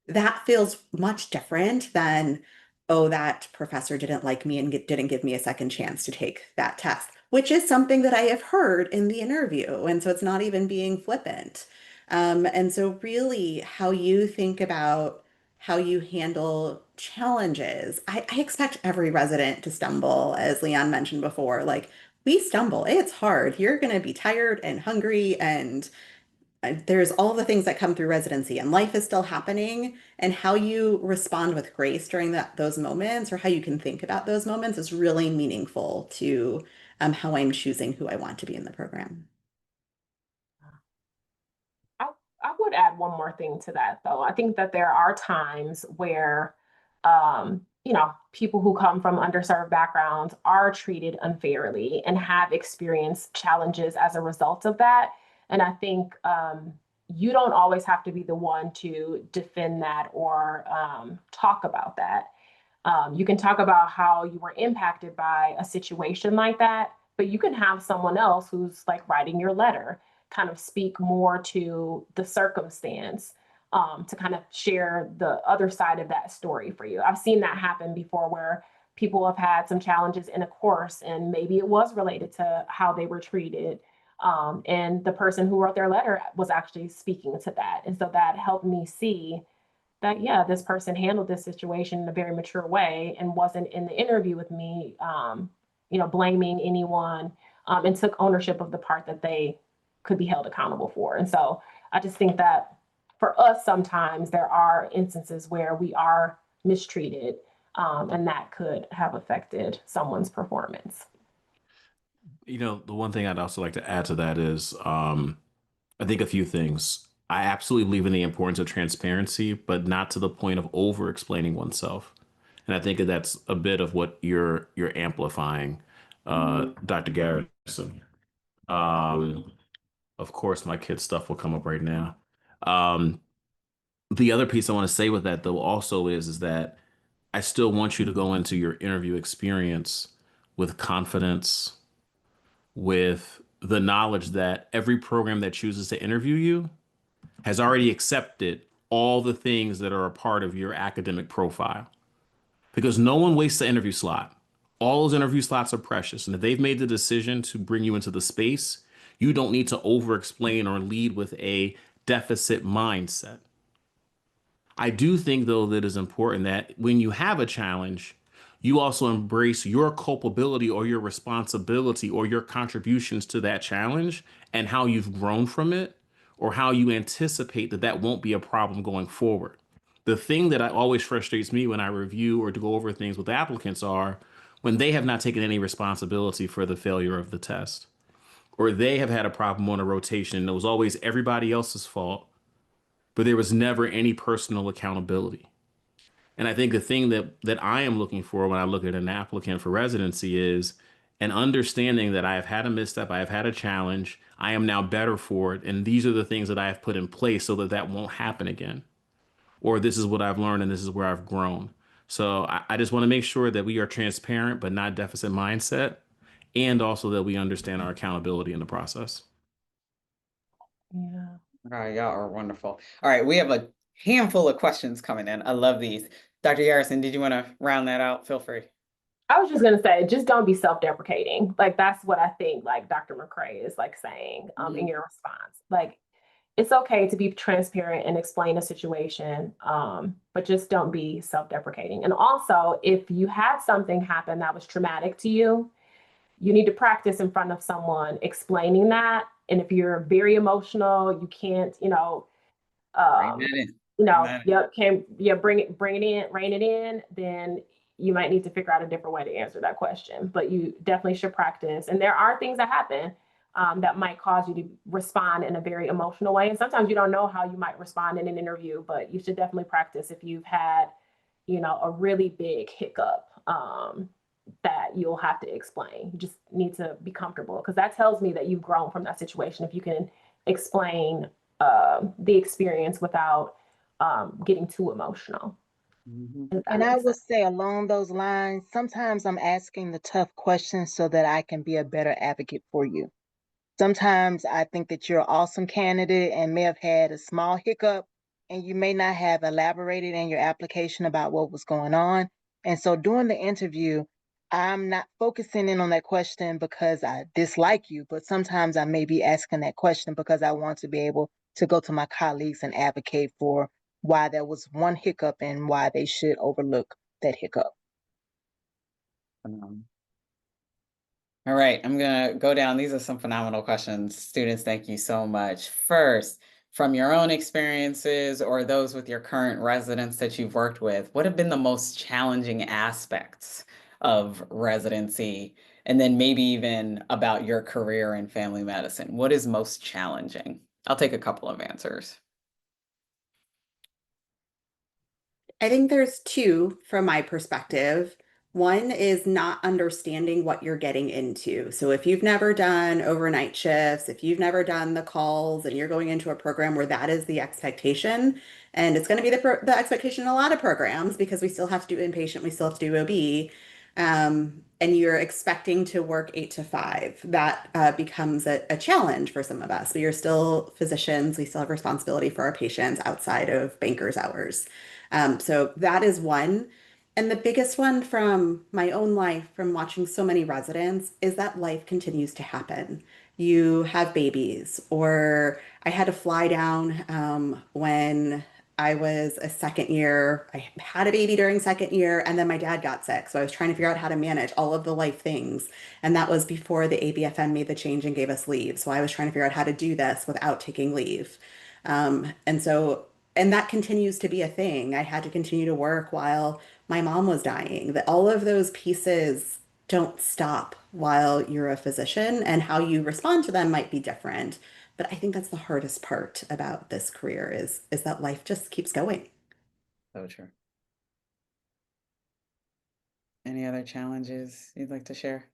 that feels much different than, oh, that professor didn't like me and didn't give me a second chance to take that test, which is something that I have heard in the interview. And so it's not even being flippant. And so, really, how you think about how you handle challenges. I expect every resident to stumble, as Leon mentioned before. Like, we stumble, it's hard. You're going to be tired and hungry and there's all the things that come through residency and life is still happening, and how you respond with grace during those moments, or how you can think about those moments, is really meaningful to how I'm choosing who I want to be in the program. I would add one more thing to that, though. I think that there are times where, people who come from underserved backgrounds are treated unfairly and have experienced challenges as a result of that. And I think you don't always have to be the one to defend that or talk about that. You can talk about how you were impacted by a situation like that, but you can have someone else who's like writing your letter kind of speak more to the circumstance, to kind of share the other side of that story for you. I've seen that happen before where people have had some challenges in a course and maybe it was related to how they were treated. And the person who wrote their letter was actually speaking to that. And so that helped me see that, yeah, this person handled this situation in a very mature way and wasn't in the interview with me, blaming anyone, and took ownership of the part that they could be held accountable for. And so I just think that for us, sometimes there are instances where we are mistreated, and that could have affected someone's performance. The one thing I'd also like to add to that is I think a few things. I absolutely believe in the importance of transparency, but not to the point of over explaining oneself. And I think that that's a bit of what you're amplifying, Dr. Garrison. Um, of course, my kid's stuff will come up right now. Um, the other piece I want to say with that, though, also is that I still want you to go into your interview experience with confidence, with the knowledge that every program that chooses to interview you has already accepted all the things that are a part of your academic profile. Because no one wastes the interview slot. All those interview slots are precious. And if they've made the decision to bring you into the space, you don't need to over explain or lead with a deficit mindset. I do think, though, that it's important that when you have a challenge, you also embrace your culpability or your responsibility or your contributions to that challenge and how you've grown from it, or how you anticipate that that won't be a problem going forward. The thing that always frustrates me when I review or to go over things with applicants are when they have not taken any responsibility for the failure of the test, or they have had a problem on a rotation and it was always everybody else's fault, but there was never any personal accountability. And I think the thing that I am looking for when I look at an applicant for residency is an understanding that I have had a misstep, I have had a challenge, I am now better for it, and these are the things that I have put in place so that that won't happen again. Or this is what I've learned and this is where I've grown. So I just want to make sure that we are transparent but not deficit mindset, and also that we understand our accountability in the process. Yeah. All right, y'all are wonderful. All right, we have a handful of questions coming in. I love these. Dr. Garrison, did you want to round that out? Feel free. I was just going to say, just don't be self-deprecating. Like, that's what I think, like Dr. McCrea is like saying in your response. Like, it's okay to be transparent and explain a situation, but just don't be self-deprecating. And also, if you had something happen that was traumatic to you, you need to practice in front of someone explaining that. And if you're very emotional, you can't, Bring that in. Bring that in. bring it in, rein it in, then you might need to figure out a different way to answer that question. But you definitely should practice. And there are things that happen that might cause you to respond in a very emotional way. And sometimes you don't know how you might respond in an interview, but you should definitely practice if you've had, a really big hiccup that you'll have to explain. You just need to be comfortable, because that tells me that you've grown from that situation. If you can explain the experience without getting too emotional. And I would say along those lines, sometimes I'm asking the tough questions so that I can be a better advocate for you. Sometimes I think that you're an awesome candidate and may have had a small hiccup, and you may not have elaborated in your application about what was going on. And so during the interview, I'm not focusing in on that question because I dislike you, but sometimes I may be asking that question because I want to be able to go to my colleagues and advocate for why there was one hiccup and why they should overlook that hiccup. All right, I'm gonna go down. These are some phenomenal questions. Students, thank you so much. First, from your own experiences or those with your current residents that you've worked with, what have been the most challenging aspects of residency? And then maybe even about your career in family medicine. What is most challenging? I'll take a couple of answers. I think there's two from my perspective. One is not understanding what you're getting into. So if you've never done overnight shifts, if you've never done the calls and you're going into a program where that is the expectation, and it's going to be the expectation in a lot of programs because we still have to do inpatient, we still have to do OB, and you're expecting to work 8 to 5, that becomes a challenge for some of us. We are still physicians, we still have responsibility for our patients outside of banker's hours. So that is one. And the biggest one from my own life, from watching so many residents, is that life continues to happen. You have babies, or I had to fly down when I was a second year. I had a baby during second year, and then my dad got sick. So I was trying to figure out how to manage all of the life things. And that was before the ABFM made the change and gave us leave. So I was trying to figure out how to do this without taking leave. And that continues to be a thing. I had to continue to work while my mom was dying. That all of those pieces don't stop while you're a physician, and how you respond to them might be different. But I think that's the hardest part about this career is that life just keeps going. So true. Any other challenges you'd like to share?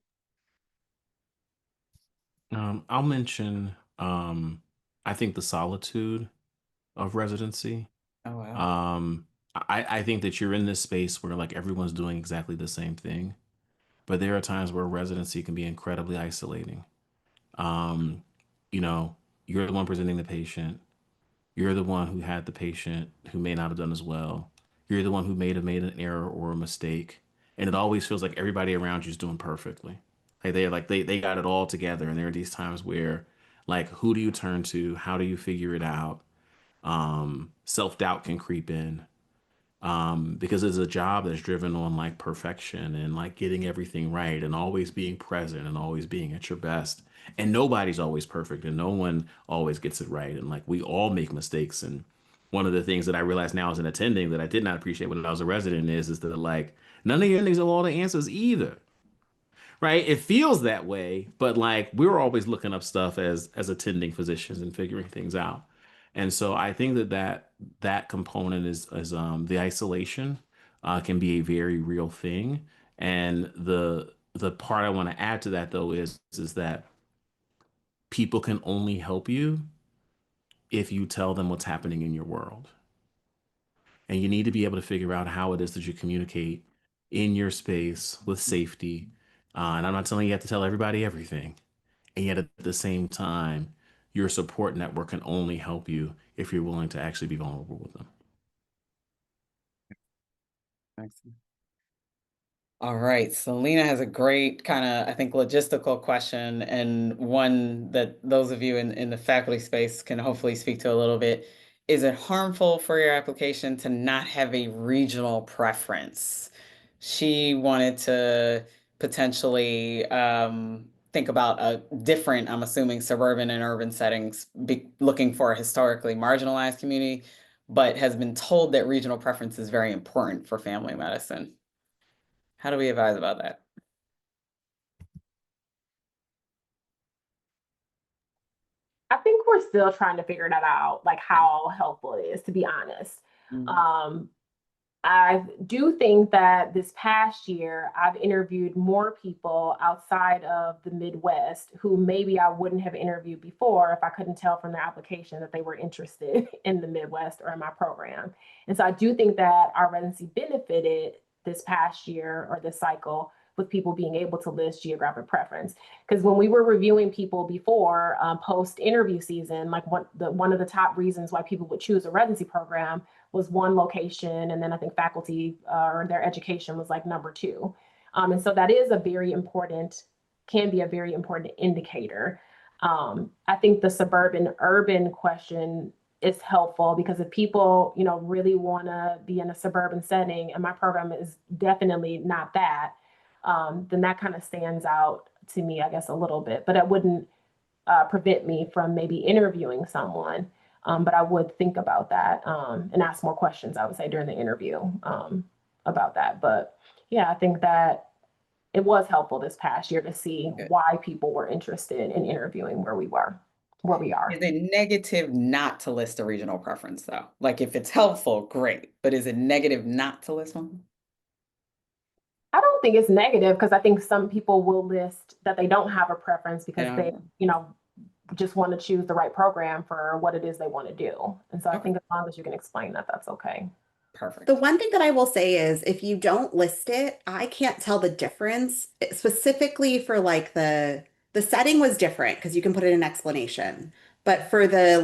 I'll mention, I think the solitude of residency. Oh, wow. I think that you're in this space where like everyone's doing exactly the same thing, but there are times where residency can be incredibly isolating. Um, you know, you're the one presenting the patient. You're the one who had the patient who may not have done as well. You're the one who may have made an error or a mistake. And it always feels like everybody around you is doing perfectly. Like they got it all together. And there are these times where like who do you turn to? How do you figure it out? Self-doubt can creep in. Because it's a job that's driven on like perfection and like getting everything right and always being present and always being at your best. And nobody's always perfect and no one always gets it right. And like we all make mistakes. And one of the things that I realize now as an attending that I did not appreciate when I was a resident is that like none of your things have all the answers either. Right? It feels that way, but like we're always looking up stuff as attending physicians and figuring things out. And so I think that component is the isolation can be a very real thing. And the part I want to add to that though is that people can only help you if you tell them what's happening in your world. And you need to be able to figure out how it is that you communicate in your space with safety. And I'm not telling you have to tell everybody everything. And yet at the same time, your support network can only help you if you're willing to actually be vulnerable with them. Excellent. All right, Selena has a great kind of, I think, logistical question, and one that those of you in the faculty space can hopefully speak to a little bit. Is it harmful for your application to not have a regional preference? She wanted to potentially think about a different, I'm assuming, suburban and urban settings, looking for a historically marginalized community, but has been told that regional preference is very important for family medicine. How do we advise about that? I think we're still trying to figure that out, like how helpful it is, to be honest. I do think that this past year, I've interviewed more people outside of the Midwest who maybe I wouldn't have interviewed before if I couldn't tell from their application that they were interested in the Midwest or in my program. And so I do think that our residency benefited this past year or this cycle with people being able to list geographic preference. Because when we were reviewing people before post interview season, like one of the top reasons why people would choose a residency program was one location, and then I think faculty or their education was like number two. And so that is can be a very important indicator. I think the suburban urban question is helpful because if people, really want to be in a suburban setting, and my program is definitely not that, then that kind of stands out to me, I guess, a little bit. But it wouldn't prevent me from maybe interviewing someone. But I would think about that and ask more questions, I would say, during the interview about that. But yeah, I think that it was helpful this past year to see why people were interested in interviewing where we are. Is it negative not to list a regional preference, though? Like if it's helpful, great. But is it negative not to list one? I don't think it's negative because I think some people will list that they don't have a preference because they, just want to choose the right program for what it is they want to do. And so I think as long as you can explain that, that's okay. Perfect. The one thing that I will say is if you don't list it, I can't tell the difference specifically for like the setting was different because you can put in an explanation. But for the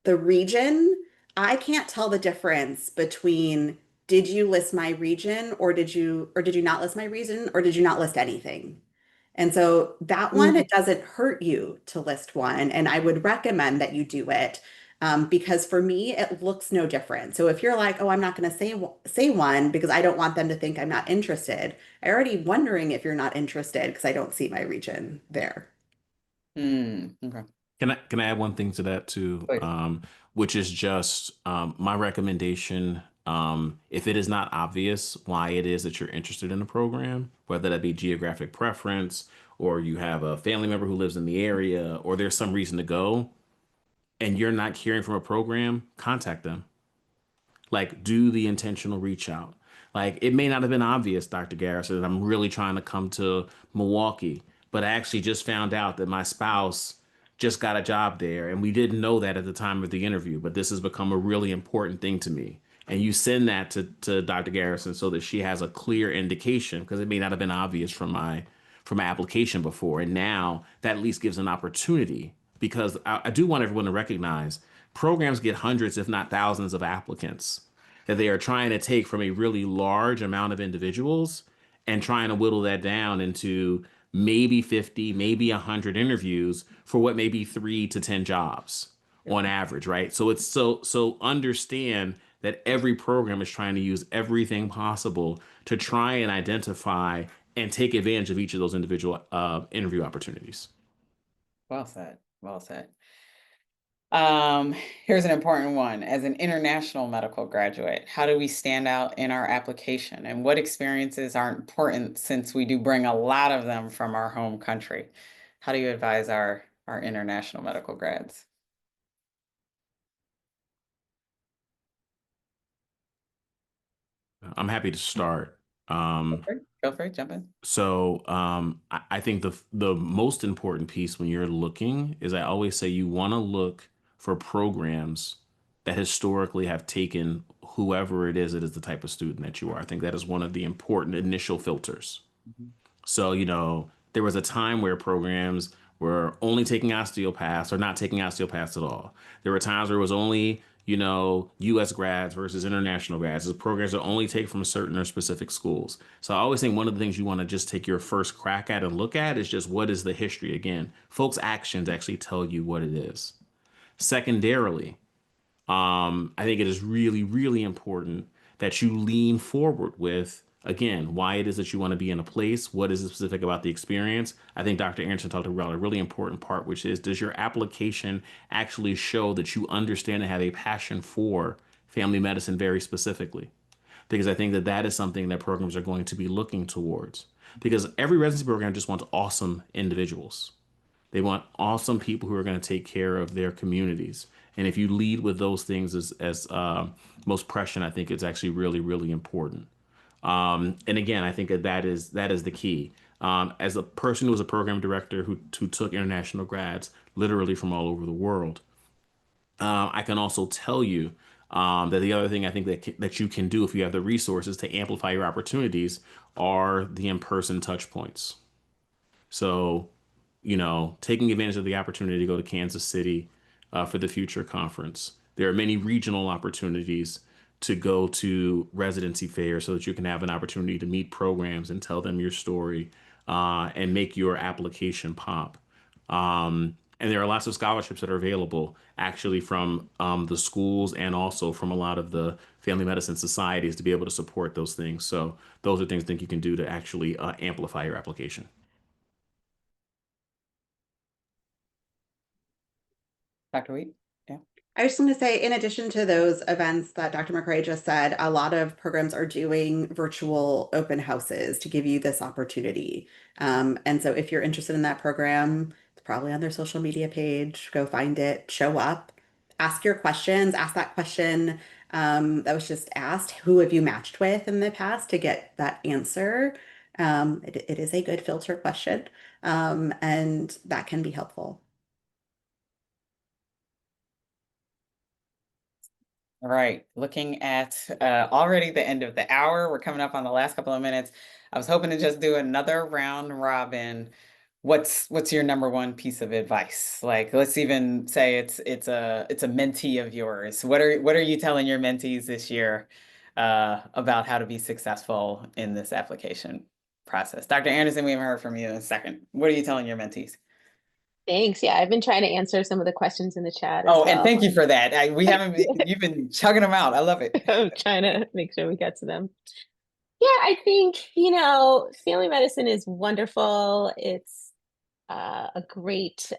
region, I can't tell the difference between did you list my region or did you not list my region or did you not list anything? And so that one, it doesn't hurt you to list one. And I would recommend that you do it because for me, it looks no different. So if you're like, oh, I'm not going to say one because I don't want them to think I'm not interested. I'm already wondering if you're not interested because I don't see my region there. Okay. Can I add one thing to that too? Which is just my recommendation. If it is not obvious why it is that you're interested in the program, whether that be geographic preference or you have a family member who lives in the area or there's some reason to go and you're not hearing from a program, contact them. Like do the intentional reach out. Like it may not have been obvious, Dr. Garrison, that I'm really trying to come to Milwaukee, but I actually just found out that my spouse just got a job there. And we didn't know that at the time of the interview, but this has become a really important thing to me. And you send that to Dr. Garrison so that she has a clear indication because it may not have been obvious from my application before. And now that at least gives an opportunity because I do want everyone to recognize programs get hundreds, if not thousands of applicants that they are trying to take from a really large amount of individuals and trying to whittle that down into maybe 50, maybe 100 interviews for what may be 3 to 10 jobs on average, right? So it's so understand that every program is trying to use everything possible to try and identify and take advantage of each of those individual interview opportunities. Well said. Well said. Here's an important one. As an international medical graduate, how do we stand out in our application and what experiences are important since we do bring a lot of them from our home country? How do you advise our international medical grads? I'm happy to start. Feel free, jump in. So I think the most important piece when you're looking is I always say you want to look for programs that historically have taken whoever it is the type of student that you are. I think that is one of the important initial filters. So, there was a time where programs were only taking osteopaths or not taking osteopaths at all. There were times where it was only, US grads versus international grads. The programs that only take from certain or specific schools. So I always think one of the things you want to just take your first crack at and look at is just what is the history. Again, folks' actions actually tell you what it is. Secondarily, I think it is really, really important that you lean forward with Again, why it is that you want to be in a place, what is specific about the experience. I think Dr. Anderson talked about a really important part, which is, does your application actually show that you understand and have a passion for family medicine very specifically? Because I think that that is something that programs are going to be looking towards. Because every residency program just wants awesome individuals. They want awesome people who are going to take care of their communities. And if you lead with those things as most prescient, I think it's actually really, really important. And again, I think that is the key. As a person who was a program director who took international grads literally from all over the world, I can also tell you that the other thing I think that you can do if you have the resources to amplify your opportunities are the in-person touch points. So, taking advantage of the opportunity to go to Kansas City for the Future Conference. There are many regional opportunities to go to residency fairs so that you can have an opportunity to meet programs and tell them your story and make your application pop. And there are lots of scholarships that are available actually from the schools and also from a lot of the family medicine societies to be able to support those things. So those are things I think you can do to actually amplify your application. Dr. Wheat? Yeah. I was just going to say, in addition to those events that Dr. McCrea just said, a lot of programs are doing virtual open houses to give you this opportunity. And so if you're interested in that program, it's probably on their social media page. Go find it, show up, ask your questions, ask that question that was just asked. Who have you matched with in the past to get that answer? It is a good filter question, and that can be helpful. All right, looking at already the end of the hour. We're coming up on the last couple of minutes. I was hoping to just do another round robin. What's your number one piece of advice? Like, let's even say it's a mentee of yours. What are you telling your mentees this year about how to be successful in this application process? Dr. Anderson, we haven't heard from you in a second. What are you telling your mentees? Thanks. Yeah, I've been trying to answer some of the questions in the chat as Oh, and well. thank you for that. You've been chugging them out. I love it. I'm trying to make sure we get to them. Yeah, I think, family medicine is wonderful. It's a great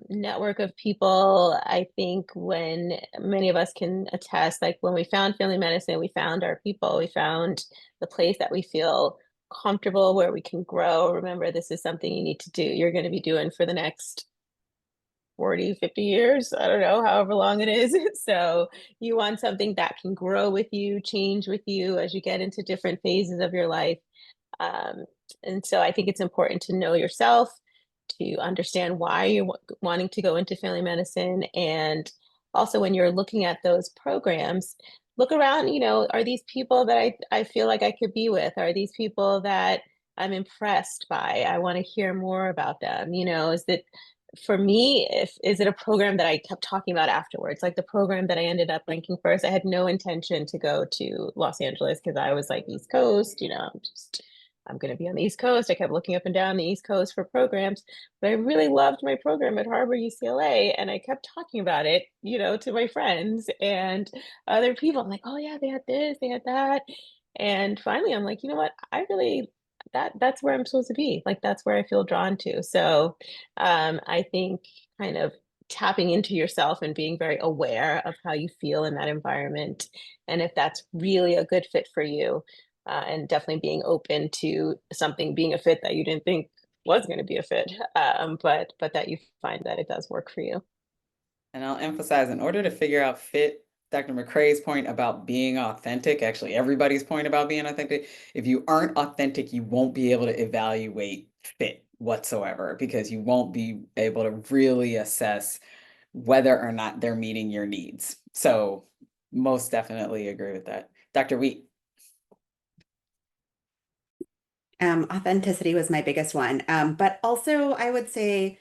network of people. I think when many of us can attest, like when we found family medicine, we found our people, we found the place that we feel comfortable, where we can grow. Remember, this is something you need to do. You're going to be doing for the next 40, 50 years. I don't know, however long it is. So you want something that can grow with you, change with you as you get into different phases of your life. Um, and so I think it's important to know yourself, to understand why you're wanting to go into family medicine. And also when you're looking at those programs, look around, are these people that I feel like I could be with? Are these people that I'm impressed by? I want to hear more about them. Is that for me, is it a program that I kept talking about afterwards? Like the program that I ended up linking first, I had no intention to go to Los Angeles because I was like East Coast, I'm going to be on the East Coast. I kept looking up and down the East Coast for programs, but I really loved my program at Harbor UCLA. And I kept talking about it, to my friends and other people. I'm like, oh yeah, they had this, they had that. And finally I'm like, you know what? I really, that's where I'm supposed to be. Like, that's where I feel drawn to. So I think kind of tapping into yourself and being very aware of how you feel in that environment. And if that's really a good fit for you, and definitely being open to something being a fit that you didn't think was going to be a fit, but that you find that it does work for you. And I'll emphasize, in order to figure out fit, Dr. McCrea's point about being authentic, actually everybody's point about being authentic, if you aren't authentic, you won't be able to evaluate fit whatsoever, because you won't be able to really assess whether or not they're meeting your needs. So most definitely agree with that. Dr. Wheat. Authenticity was my biggest one. But also, I would say,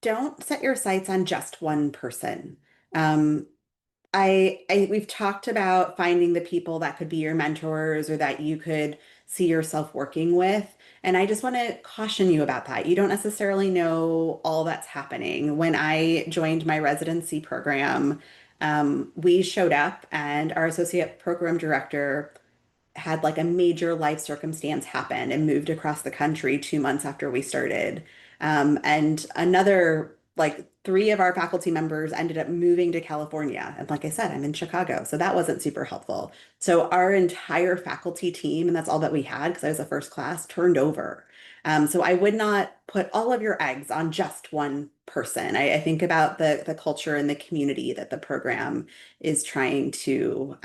don't set your sights on just one person. Um, we've talked about finding the people that could be your mentors or that you could see yourself working with. And I just want to caution you about that. You don't necessarily know all that's happening. When I joined my residency program, we showed up and our associate program director had like a major life circumstance happen and moved across the country 2 months after we started. And another, like, three of our faculty members ended up moving to California. And like I said, I'm in Chicago, so that wasn't super helpful. So our entire faculty team, and that's all that we had because I was a first class, turned over. So I would not put all of your eggs on just one person. I think about the culture and the community that the program is trying to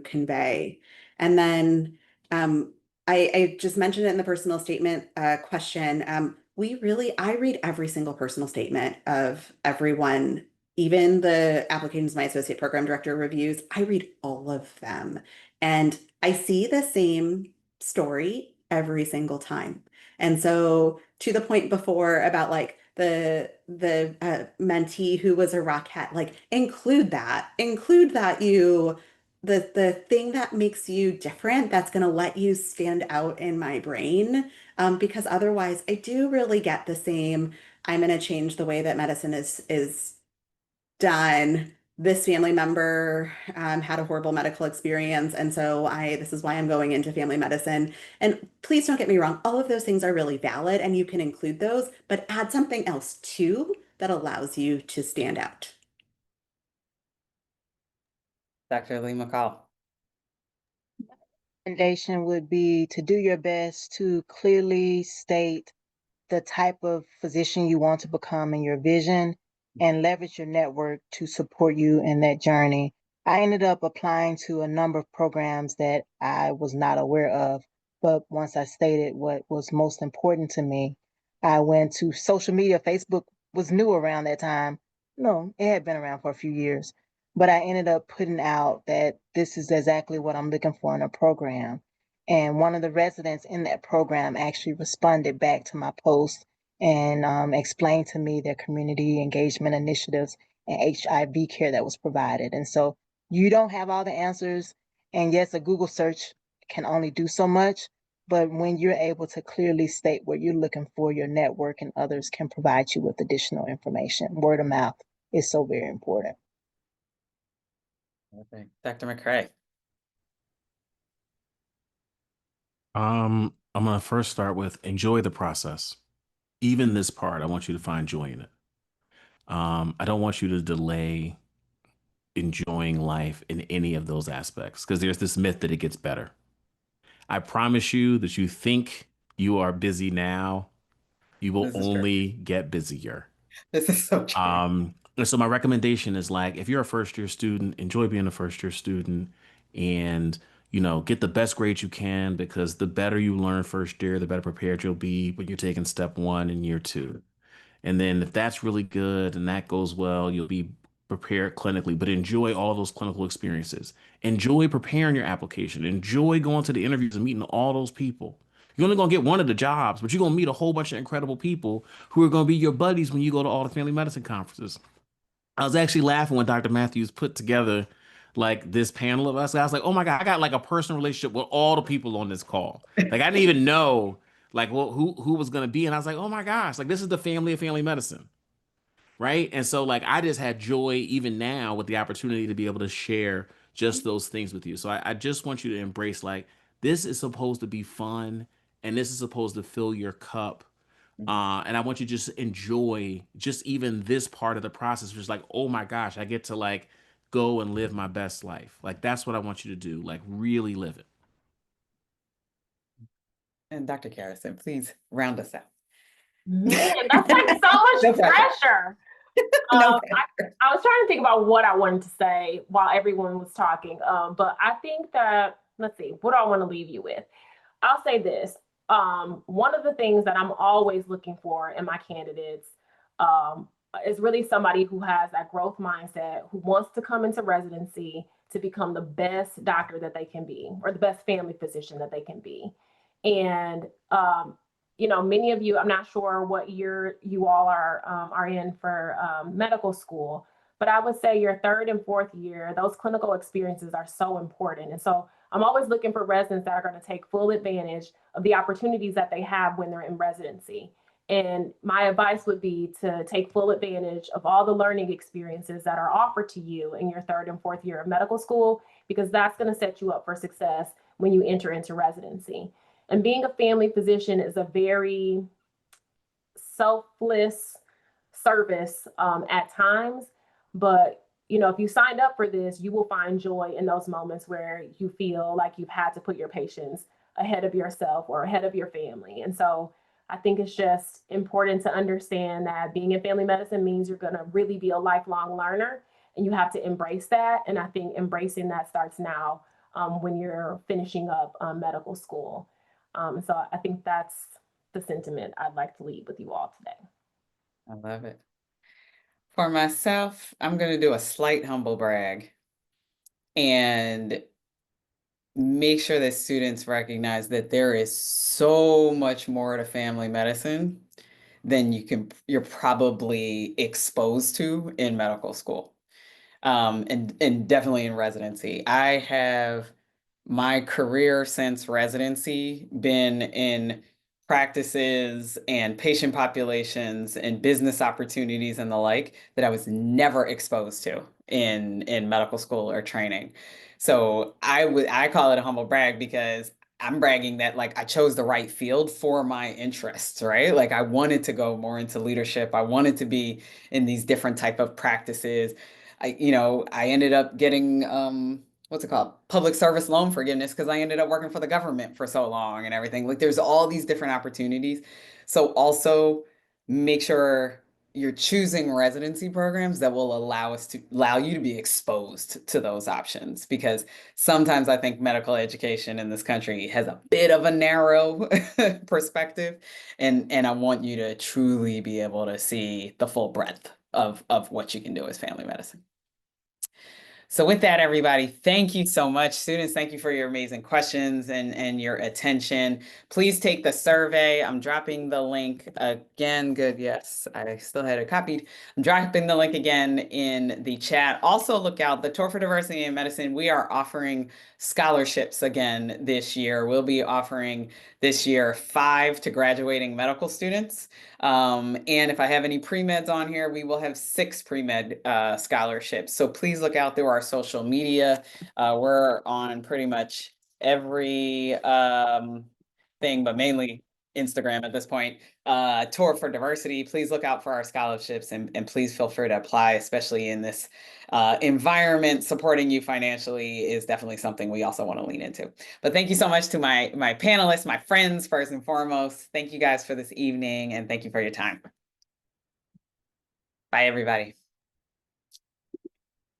convey. And then I just mentioned it in the personal statement question. I read every single personal statement of everyone, even the applications my associate program director reviews. I read all of them. And I see the same story every single time. And so to the point before about like the mentee who was a rockhead, like include that you the thing that makes you different, that's going to let you stand out in my brain, because otherwise I do really get the same, I'm going to change the way that medicine is done. This family member had a horrible medical experience, and so this is why I'm going into family medicine. And please don't get me wrong, all of those things are really valid and you can include those, but add something else too that allows you to stand out. Dr. Lee-McCall. Recommendation would be to do your best to clearly state the type of physician you want to become and your vision, and leverage your network to support you in that journey. I ended up applying to a number of programs that I was not aware of, but once I stated what was most important to me, I went to social media. Facebook was new around that time. No, it had been around for a few years, but I ended up putting out that this is exactly what I'm looking for in a program. And one of the residents in that program actually responded back to my post and explained to me their community engagement initiatives and HIV care that was provided. And so you don't have all the answers. And yes, a Google search can only do so much. But when you're able to clearly state what you're looking for, your network and others can provide you with additional information. Word of mouth is so very important. Okay. Dr. McCrea. I'm gonna first start with enjoy the process. Even this part, I want you to find joy in it. I don't want you to delay enjoying life in any of those aspects because there's this myth that it gets better. I promise you that you think you are busy now, you will This is true. only get busier. This is so true. And so my recommendation is, like, if you're a first year student, enjoy being a first year student and, get the best grades you can, because the better you learn first year, the better prepared you'll be when you're taking step one and year two. And then if that's really good and that goes well, you'll be prepared clinically, but enjoy all those clinical experiences. Enjoy preparing your application. Enjoy going to the interviews and meeting all those people. You're only going to get one of the jobs, but you're going to meet a whole bunch of incredible people who are going to be your buddies when you go to all the family medicine conferences. I was actually laughing when Dr. Matthews put together like this panel of us. I was like, oh my God, I got like a personal relationship with all the people on this call. Like I didn't even know like who was gonna be. And I was like, oh my gosh, like this is the family of family medicine. Right. And so like I just had joy even now with the opportunity to be able to share just those things with you. So I just want you to embrace, like, this is supposed to be fun and this is supposed to fill your cup, and I want you to just enjoy just even this part of the process, which is like, oh my gosh, I get to like go and live my best life. Like that's what I want you to do. Like really live it. And Dr. Garrison, please round us out. Man, that's like so No much pressure. No I was trying to think about what I wanted to say while everyone was talking. But I think that, let's see, what do I want to leave you with? I'll say this. One of the things that I'm always looking for in my candidates is really somebody who has that growth mindset, who wants to come into residency to become the best doctor that they can be, or the best family physician that they can be. And many of you, I'm not sure what year you all are in for medical school, but I would say your third and fourth year, those clinical experiences are so important. And so I'm always looking for residents that are going to take full advantage of the opportunities that they have when they're in residency. And my advice would be to take full advantage of all the learning experiences that are offered to you in your third and fourth year of medical school, because that's going to set you up for success when you enter into residency. And being a family physician is a very selfless service at times, but if you signed up for this, you will find joy in those moments where you feel like you've had to put your patients ahead of yourself or ahead of your family. And so I think it's just important to understand that being in family medicine means you're going to really be a lifelong learner, and you have to embrace that. And I think embracing that starts now when you're finishing up medical school. So I think that's the sentiment I'd like to leave with you all today. I love it. For myself, I'm going to do a slight humble brag and make sure that students recognize that there is so much more to family medicine than you're probably exposed to in medical school. And definitely in residency. I have my career since residency been in practices and patient populations and business opportunities and the like that I was never exposed to in medical school or training. So I call it a humble brag because I'm bragging that like I chose the right field for my interests, right? Like I wanted to go more into leadership. I wanted to be in these different type of practices. I ended up getting what's it called? Public service loan forgiveness because I ended up working for the government for so long and everything. Like there's all these different opportunities. So also make sure you're choosing residency programs that will allow you to be exposed to those options, because sometimes I think medical education in this country has a bit of a narrow perspective, and I want you to truly be able to see the full breadth of what you can do as family medicine. So with that, everybody, thank you so much. Students, thank you for your amazing questions and your attention. Please take the survey. I'm dropping the link again. Good, yes, I still had it copied. I'm dropping the link again in the chat. Also look out, the Tour for Diversity in Medicine, we are offering scholarships again this year. We'll be offering this year 5 to graduating medical students. And if I have any pre-meds on here, we will have 6 pre-med scholarships. So please look out through our social media. We're on pretty much every thing, but mainly Instagram at this point. Tour for Diversity. Please look out for our scholarships and please feel free to apply, especially in this environment. Supporting you financially is definitely something we also want to lean into. But thank you so much to my panelists, my friends, first and foremost. Thank you guys for this evening, and thank you for your time. Bye, everybody.